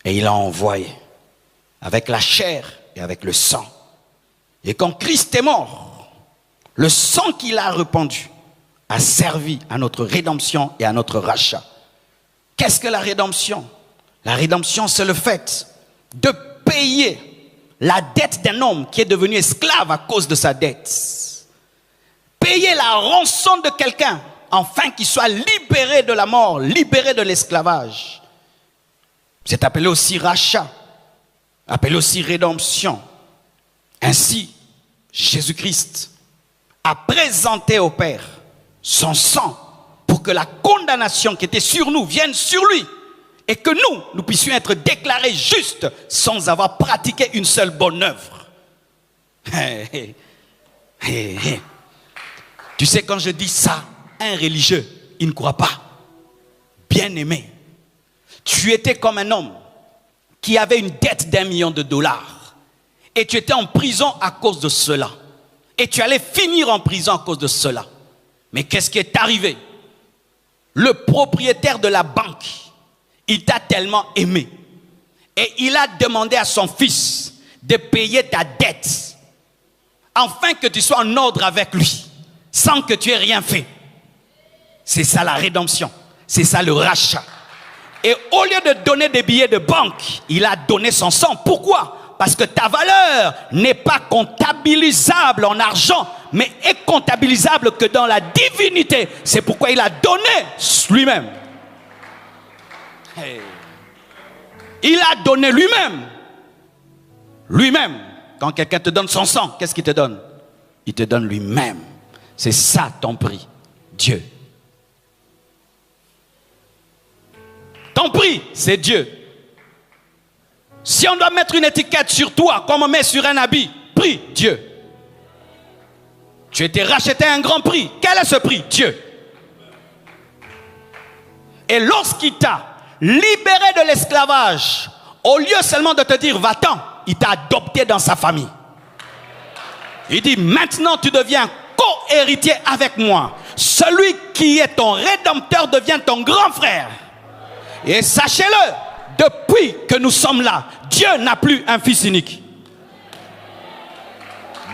Et il l'a envoyé avec la chair et avec le sang. Et quand Christ est mort, le sang qu'il a répandu a servi à notre rédemption et à notre rachat. Qu'est-ce que la rédemption? La rédemption, c'est le fait de payer la dette d'un homme qui est devenu esclave à cause de sa dette. Payer la rançon de quelqu'un afin qu'il soit libéré de la mort, libéré de l'esclavage. C'est appelé aussi rachat, appelé aussi rédemption. Ainsi, Jésus-Christ a présenté au Père son sang pour que la condamnation qui était sur nous vienne sur lui et que nous puissions être déclarés justes sans avoir pratiqué une seule bonne œuvre. Tu sais, quand je dis ça, un religieux, il ne croit pas. Bien-aimé, tu étais comme un homme qui avait une dette d'1 million de dollars et tu étais en prison à cause de cela. Et tu allais finir en prison à cause de cela. Mais qu'est-ce qui est arrivé? Le propriétaire de la banque, il t'a tellement aimé et il a demandé à son fils de payer ta dette afin que tu sois en ordre avec lui sans que tu aies rien fait. C'est ça la rédemption, c'est ça le rachat. Et au lieu de donner des billets de banque, il a donné son sang. Pourquoi? Parce que ta valeur n'est pas comptabilisable en argent, mais est comptabilisable que dans la divinité. C'est pourquoi il a donné lui-même. Il a donné lui-même. Lui-même. Quand quelqu'un te donne son sang, qu'est-ce qu'il te donne? Il te donne lui-même. C'est ça ton prix, Dieu. Ton prix, c'est Dieu. Si on doit mettre une étiquette sur toi, comme on met sur un habit, prix, Dieu. Tu as été racheté à un grand prix. Quel est ce prix? Dieu. Et lorsqu'il t'a libéré de l'esclavage, au lieu seulement de te dire va-t'en, il t'a adopté dans sa famille. Il dit maintenant tu deviens co-héritier avec moi. Celui qui est ton rédempteur devient ton grand frère. Et sachez-le, depuis que nous sommes là, Dieu n'a plus un fils unique.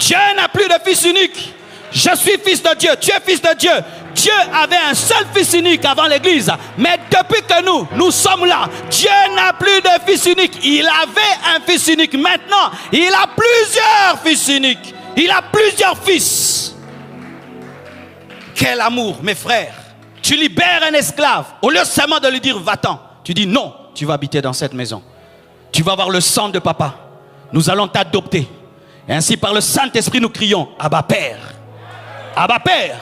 Dieu n'a plus de fils unique. Je suis fils de Dieu, tu es fils de Dieu. Dieu avait un seul fils unique avant l'église. Mais depuis que nous sommes là, Dieu n'a plus de fils unique. Il avait un fils unique. Maintenant, il a plusieurs fils uniques. Il a plusieurs fils. Quel amour, mes frères. Tu libères un esclave. Au lieu seulement de lui dire va-t'en, tu dis non, tu vas habiter dans cette maison. Tu vas avoir le sang de papa. Nous allons t'adopter. Et ainsi par le Saint-Esprit nous crions Abba Père. Abba Père.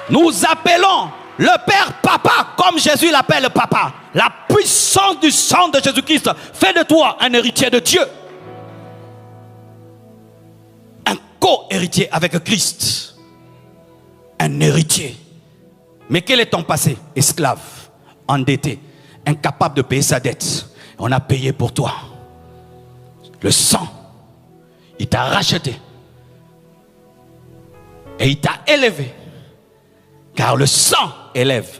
Nous appelons le Père Papa comme Jésus l'appelle Papa. La puissance du sang de Jésus-Christ fait de toi un héritier de Dieu. Un co-héritier avec Christ. Un héritier. Mais quel est ton passé? Esclave, endetté, incapable de payer sa dette. On a payé pour toi. Le sang, il t'a racheté. Et il t'a élevé. Car le sang élève.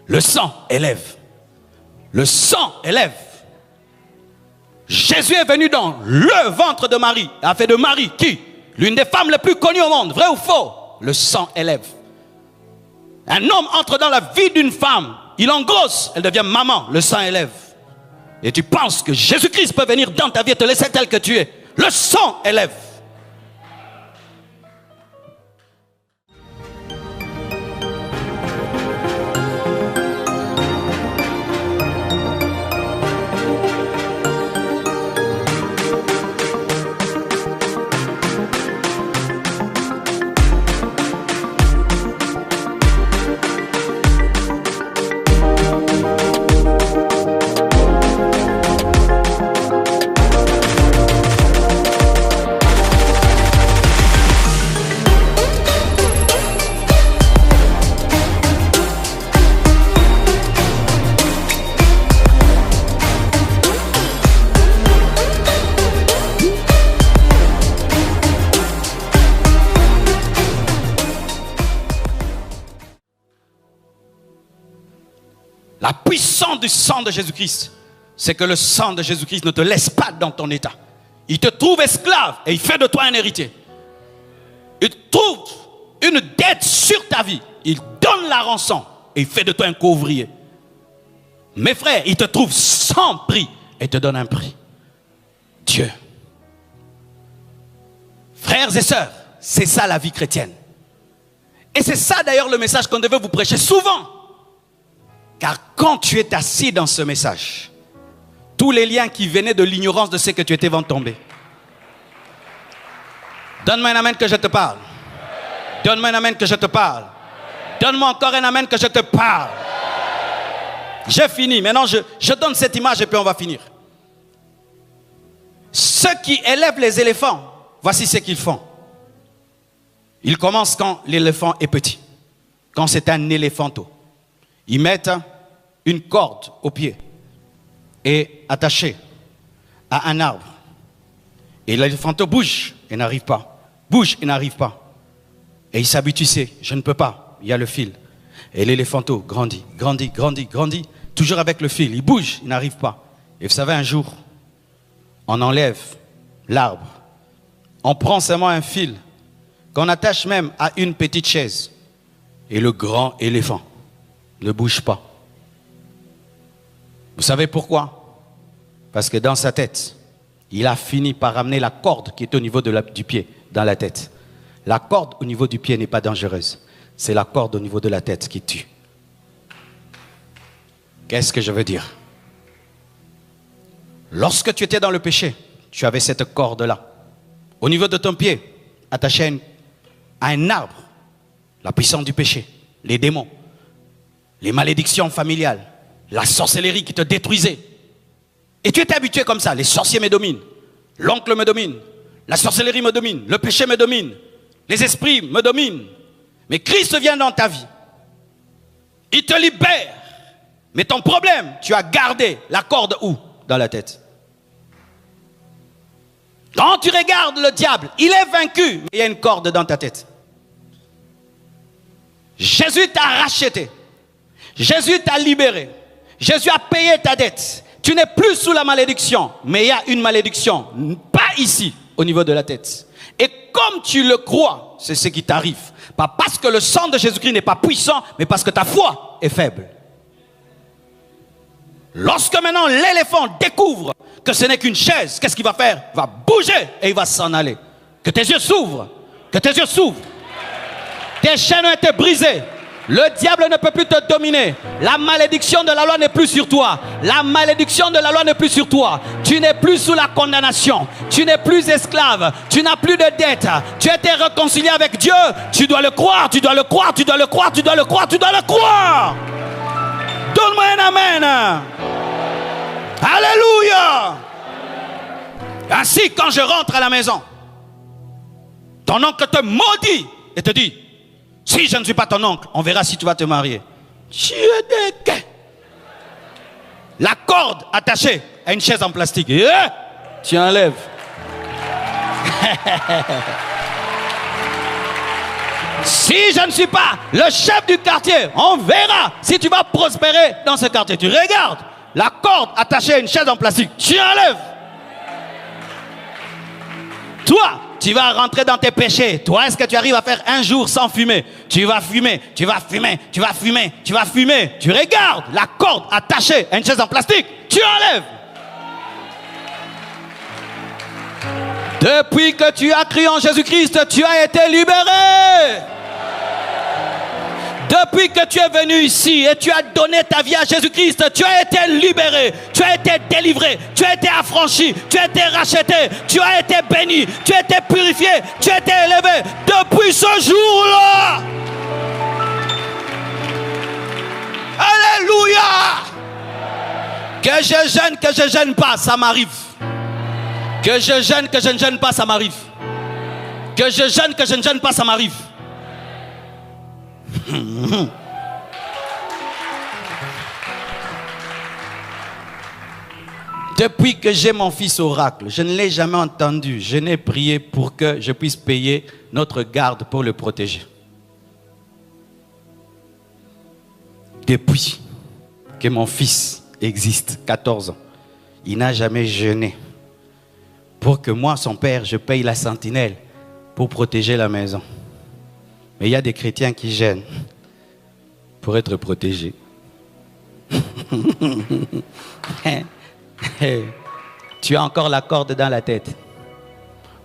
Le sang élève. Le sang élève. Jésus est venu dans le ventre de Marie. A fait de Marie qui? L'une des femmes les plus connues au monde. Vrai ou faux? Le sang élève. Un homme entre dans la vie d'une femme. Il engrosse. Elle devient maman. Le sang élève. Et tu penses que Jésus-Christ peut venir dans ta vie et te laisser tel que tu es. Le sang élève. La puissance du sang de Jésus-Christ, c'est que le sang de Jésus-Christ ne te laisse pas dans ton état. Il te trouve esclave et il fait de toi un héritier. Il trouve une dette sur ta vie. Il donne la rançon et il fait de toi un co-ouvrier. Mes frères, il te trouve sans prix et te donne un prix. Dieu. Frères et sœurs, c'est ça la vie chrétienne. Et c'est ça d'ailleurs le message qu'on devait vous prêcher souvent. Car quand tu es assis dans ce message, tous les liens qui venaient de l'ignorance de ce que tu étais vont tomber. Donne-moi un amen que je te parle. Donne-moi un amen que je te parle. Donne-moi encore un amen que je te parle. J'ai fini. Maintenant, je donne cette image et puis on va finir. Ceux qui élèvent les éléphants, voici ce qu'ils font. Ils commencent quand l'éléphant est petit. Quand c'est un éléphanto. Ils mettent une corde au pied et attachée à un arbre. Et l'éléphanto bouge et n'arrive pas. Bouge et n'arrive pas. Et il s'habitue, je ne peux pas. Il y a le fil. Et l'éléphanto grandit, grandit, grandit, grandit. Toujours avec le fil. Il bouge, il n'arrive pas. Et vous savez, un jour, on enlève l'arbre. On prend seulement un fil qu'on attache même à une petite chaise. Et le grand éléphant ne bouge pas. Vous savez pourquoi? Parce que dans sa tête, il a fini par ramener la corde qui est au niveau du pied, dans la tête. La corde au niveau du pied n'est pas dangereuse. C'est la corde au niveau de la tête qui tue. Qu'est-ce que je veux dire? Lorsque tu étais dans le péché, tu avais cette corde-là. Au niveau de ton pied, attachée à un arbre. La puissance du péché, les démons. Les malédictions familiales, la sorcellerie qui te détruisait. Et tu étais habitué comme ça. Les sorciers me dominent, l'oncle me domine, la sorcellerie me domine, le péché me domine. Les esprits me dominent. Mais Christ vient dans ta vie. Il te libère. Mais ton problème, tu as gardé la corde où? Dans la tête. Quand tu regardes le diable, il est vaincu, mais il y a une corde dans ta tête. Jésus t'a racheté. Jésus t'a libéré. Jésus a payé ta dette. Tu n'es plus sous la malédiction, mais il y a une malédiction, pas ici, au niveau de la tête. Et comme tu le crois, c'est ce qui t'arrive. Pas parce que le sang de Jésus-Christ n'est pas puissant, mais parce que ta foi est faible. Lorsque maintenant l'éléphant découvre que ce n'est qu'une chaise, qu'est-ce qu'il va faire? Il va bouger et il va s'en aller. Que tes yeux s'ouvrent. Que tes yeux s'ouvrent. Tes chaînes ont été brisées. Le diable ne peut plus te dominer. La malédiction de la loi n'est plus sur toi. La malédiction de la loi n'est plus sur toi. Tu n'es plus sous la condamnation. Tu n'es plus esclave. Tu n'as plus de dette. Tu as été réconcilié avec Dieu. Tu dois le croire, tu dois le croire, tu dois le croire, tu dois le croire, tu dois le croire. Donne-moi un amen. Alléluia. Ainsi, quand je rentre à la maison, ton oncle te maudit et te dit: si je ne suis pas ton oncle, on verra si tu vas te marier. La corde attachée à une chaise en plastique, tu enlèves. Si je ne suis pas le chef du quartier, on verra si tu vas prospérer dans ce quartier. Tu regardes la corde attachée à une chaise en plastique, tu enlèves. Toi, tu vas rentrer dans tes péchés. Toi, est-ce que tu arrives à faire un jour sans fumer? Tu vas fumer, tu vas fumer, tu vas fumer, tu vas fumer. Tu regardes la corde attachée à une chaise en plastique, tu enlèves. Depuis que tu as cru en Jésus-Christ, tu as été libéré. Depuis que tu es venu ici et tu as donné ta vie à Jésus-Christ, tu as été libéré, tu as été délivré, tu as été affranchi, tu as été racheté, tu as été béni, tu as été purifié, tu as été élevé depuis ce jour-là. Alléluia. Que je gêne pas, ça m'arrive. Que je ne gêne pas, ça m'arrive. Que je ne gêne pas, ça m'arrive. Depuis que j'ai mon fils Oracle, je ne l'ai jamais entendu. Je n'ai prié pour que je puisse payer notre garde pour le protéger. Depuis que mon fils existe, 14 ans, il n'a jamais jeûné pour que moi, son père, je paye la sentinelle pour protéger la maison. Mais il y a des chrétiens qui gênent pour être protégés. Tu as encore la corde dans la tête.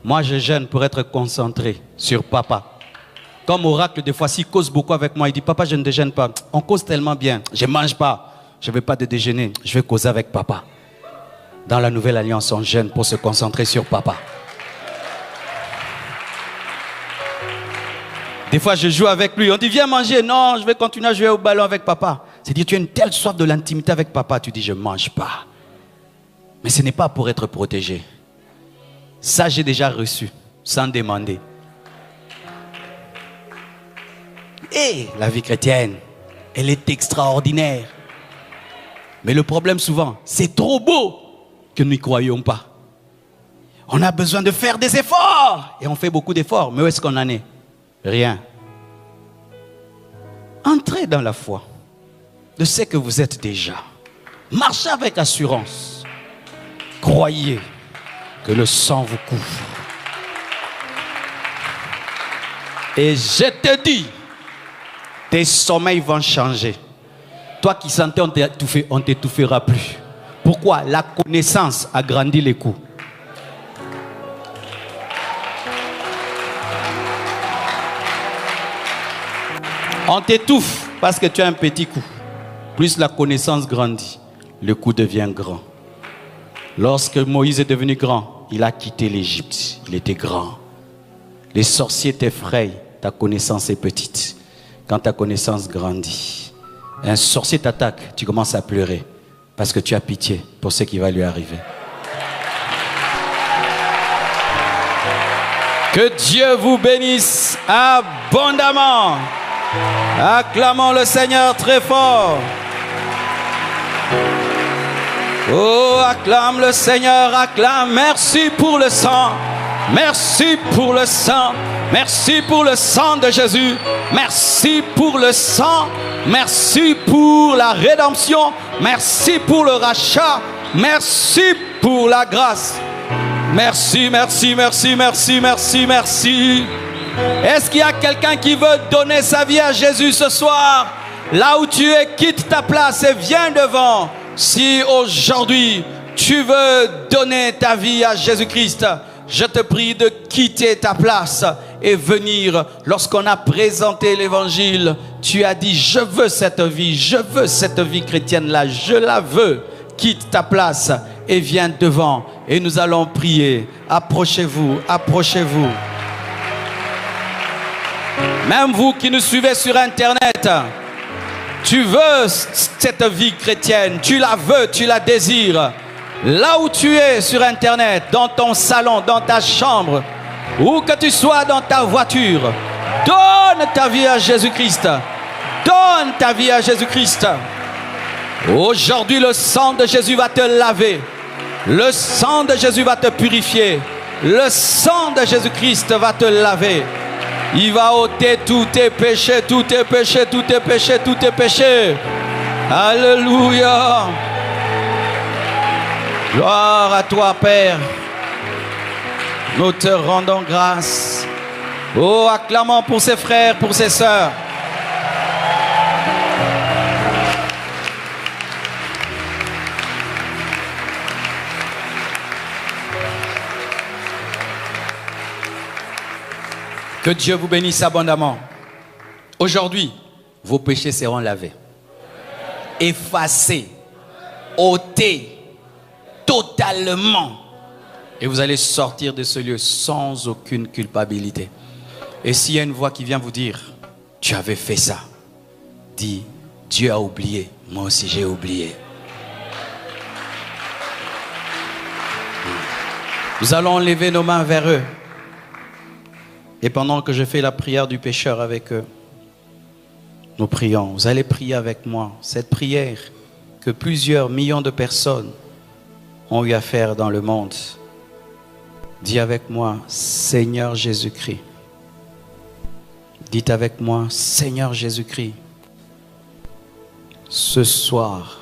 Moi, je gêne pour être concentré sur papa. Comme Oracle, des fois, s'il cause beaucoup avec moi, il dit: papa, je ne te gêne pas. On cause tellement bien. Je ne mange pas. Je ne vais pas te déjeuner. Je vais causer avec papa. Dans la nouvelle alliance, on gêne pour se concentrer sur papa. Des fois, je joue avec lui. On dit: viens manger. Non, je vais continuer à jouer au ballon avec papa. C'est-à-dire, tu as une telle soif de l'intimité avec papa. Tu dis: je ne mange pas. Mais ce n'est pas pour être protégé. Ça, j'ai déjà reçu, sans demander. Et la vie chrétienne, elle est extraordinaire. Mais le problème souvent, c'est trop beau que nous n'y croyons pas. On a besoin de faire des efforts. Et on fait beaucoup d'efforts. Mais où est-ce qu'on en est? Rien. Entrez dans la foi de ce que vous êtes déjà. Marchez avec assurance. Croyez que le sang vous couvre. Et je te dis, tes sommeils vont changer. Toi qui sentais on ne t'étouffera plus. Pourquoi? La connaissance agrandit les coups. On t'étouffe parce que tu as un petit coup. Plus la connaissance grandit, le coup devient grand. Lorsque Moïse est devenu grand, il a quitté l'Égypte. Il était grand. Les sorciers t'effrayent, ta connaissance est petite. Quand ta connaissance grandit, un sorcier t'attaque, tu commences à pleurer parce que tu as pitié pour ce qui va lui arriver. Que Dieu vous bénisse abondamment. Acclamons le Seigneur très fort. Oh, acclame le Seigneur, acclame. Merci pour le sang. Merci pour le sang. Merci pour le sang de Jésus. Merci pour le sang. Merci pour la rédemption. Merci pour le rachat. Merci pour la grâce. Merci, merci, merci, merci, merci, merci. Est-ce qu'il y a quelqu'un qui veut donner sa vie à Jésus ce soir? Là où tu es, quitte ta place et viens devant. Si aujourd'hui tu veux donner ta vie à Jésus-Christ, je te prie de quitter ta place et venir. Lorsqu'on a présenté l'évangile, tu as dit: je veux cette vie chrétienne-là, je la veux. Quitte ta place et viens devant et nous allons prier. Approchez-vous, approchez-vous. Même vous qui nous suivez sur Internet, tu veux cette vie chrétienne, tu la veux, tu la désires. Là où tu es sur Internet, dans ton salon, dans ta chambre, où que tu sois dans ta voiture, donne ta vie à Jésus-Christ. Donne ta vie à Jésus-Christ. Aujourd'hui, le sang de Jésus va te laver. Le sang de Jésus va te purifier. Le sang de Jésus-Christ va te laver. Il va ôter tous tes péchés, tous tes péchés, tous tes péchés, tous tes péchés. Alléluia. Gloire à toi, Père. Nous te rendons grâce. Oh, acclamons pour ses frères, pour ses sœurs. Que Dieu vous bénisse abondamment. Aujourd'hui, vos péchés seront lavés, effacés, ôtés totalement. Et vous allez sortir de ce lieu sans aucune culpabilité. Et s'il y a une voix qui vient vous dire: tu avais fait ça, dis: Dieu a oublié, moi aussi j'ai oublié. Nous allons lever nos mains vers eux. Et pendant que je fais la prière du pécheur avec eux, nous prions. Vous allez prier avec moi cette prière que plusieurs millions de personnes ont eu à faire dans le monde. Dis avec moi: Seigneur Jésus-Christ. Dites avec moi: Seigneur Jésus-Christ, ce soir,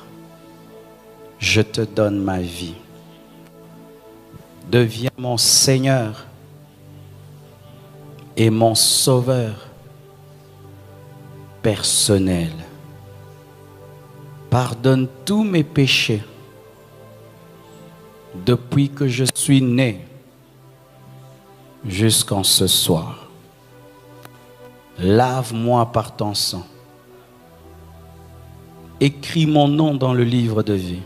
je te donne ma vie. Deviens mon Seigneur et mon sauveur personnel. Pardonne tous mes péchés depuis que je suis né jusqu'en ce soir. Lave-moi par ton sang. Écris mon nom dans le livre de vie.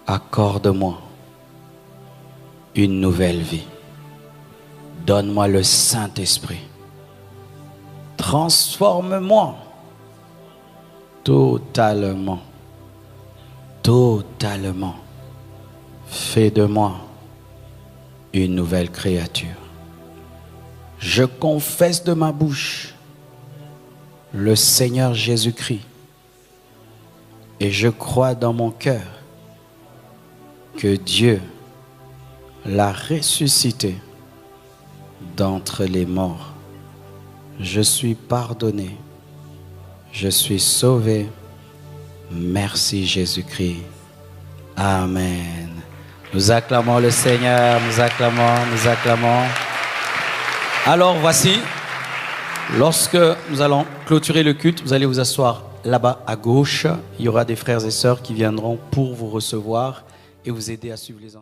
Accorde-moi une nouvelle vie. Donne-moi le Saint-Esprit. Transforme-moi totalement. Totalement. Fais de moi une nouvelle créature. Je confesse de ma bouche le Seigneur Jésus-Christ et je crois dans mon cœur que Dieu l'a ressuscité d'entre les morts. Je suis pardonné. Je suis sauvé. Merci Jésus-Christ. Amen. Nous acclamons le Seigneur, nous acclamons, nous acclamons. Alors voici, lorsque nous allons clôturer le culte, vous allez vous asseoir là-bas à gauche. Il y aura des frères et sœurs qui viendront pour vous recevoir et vous aider à suivre les enseignements.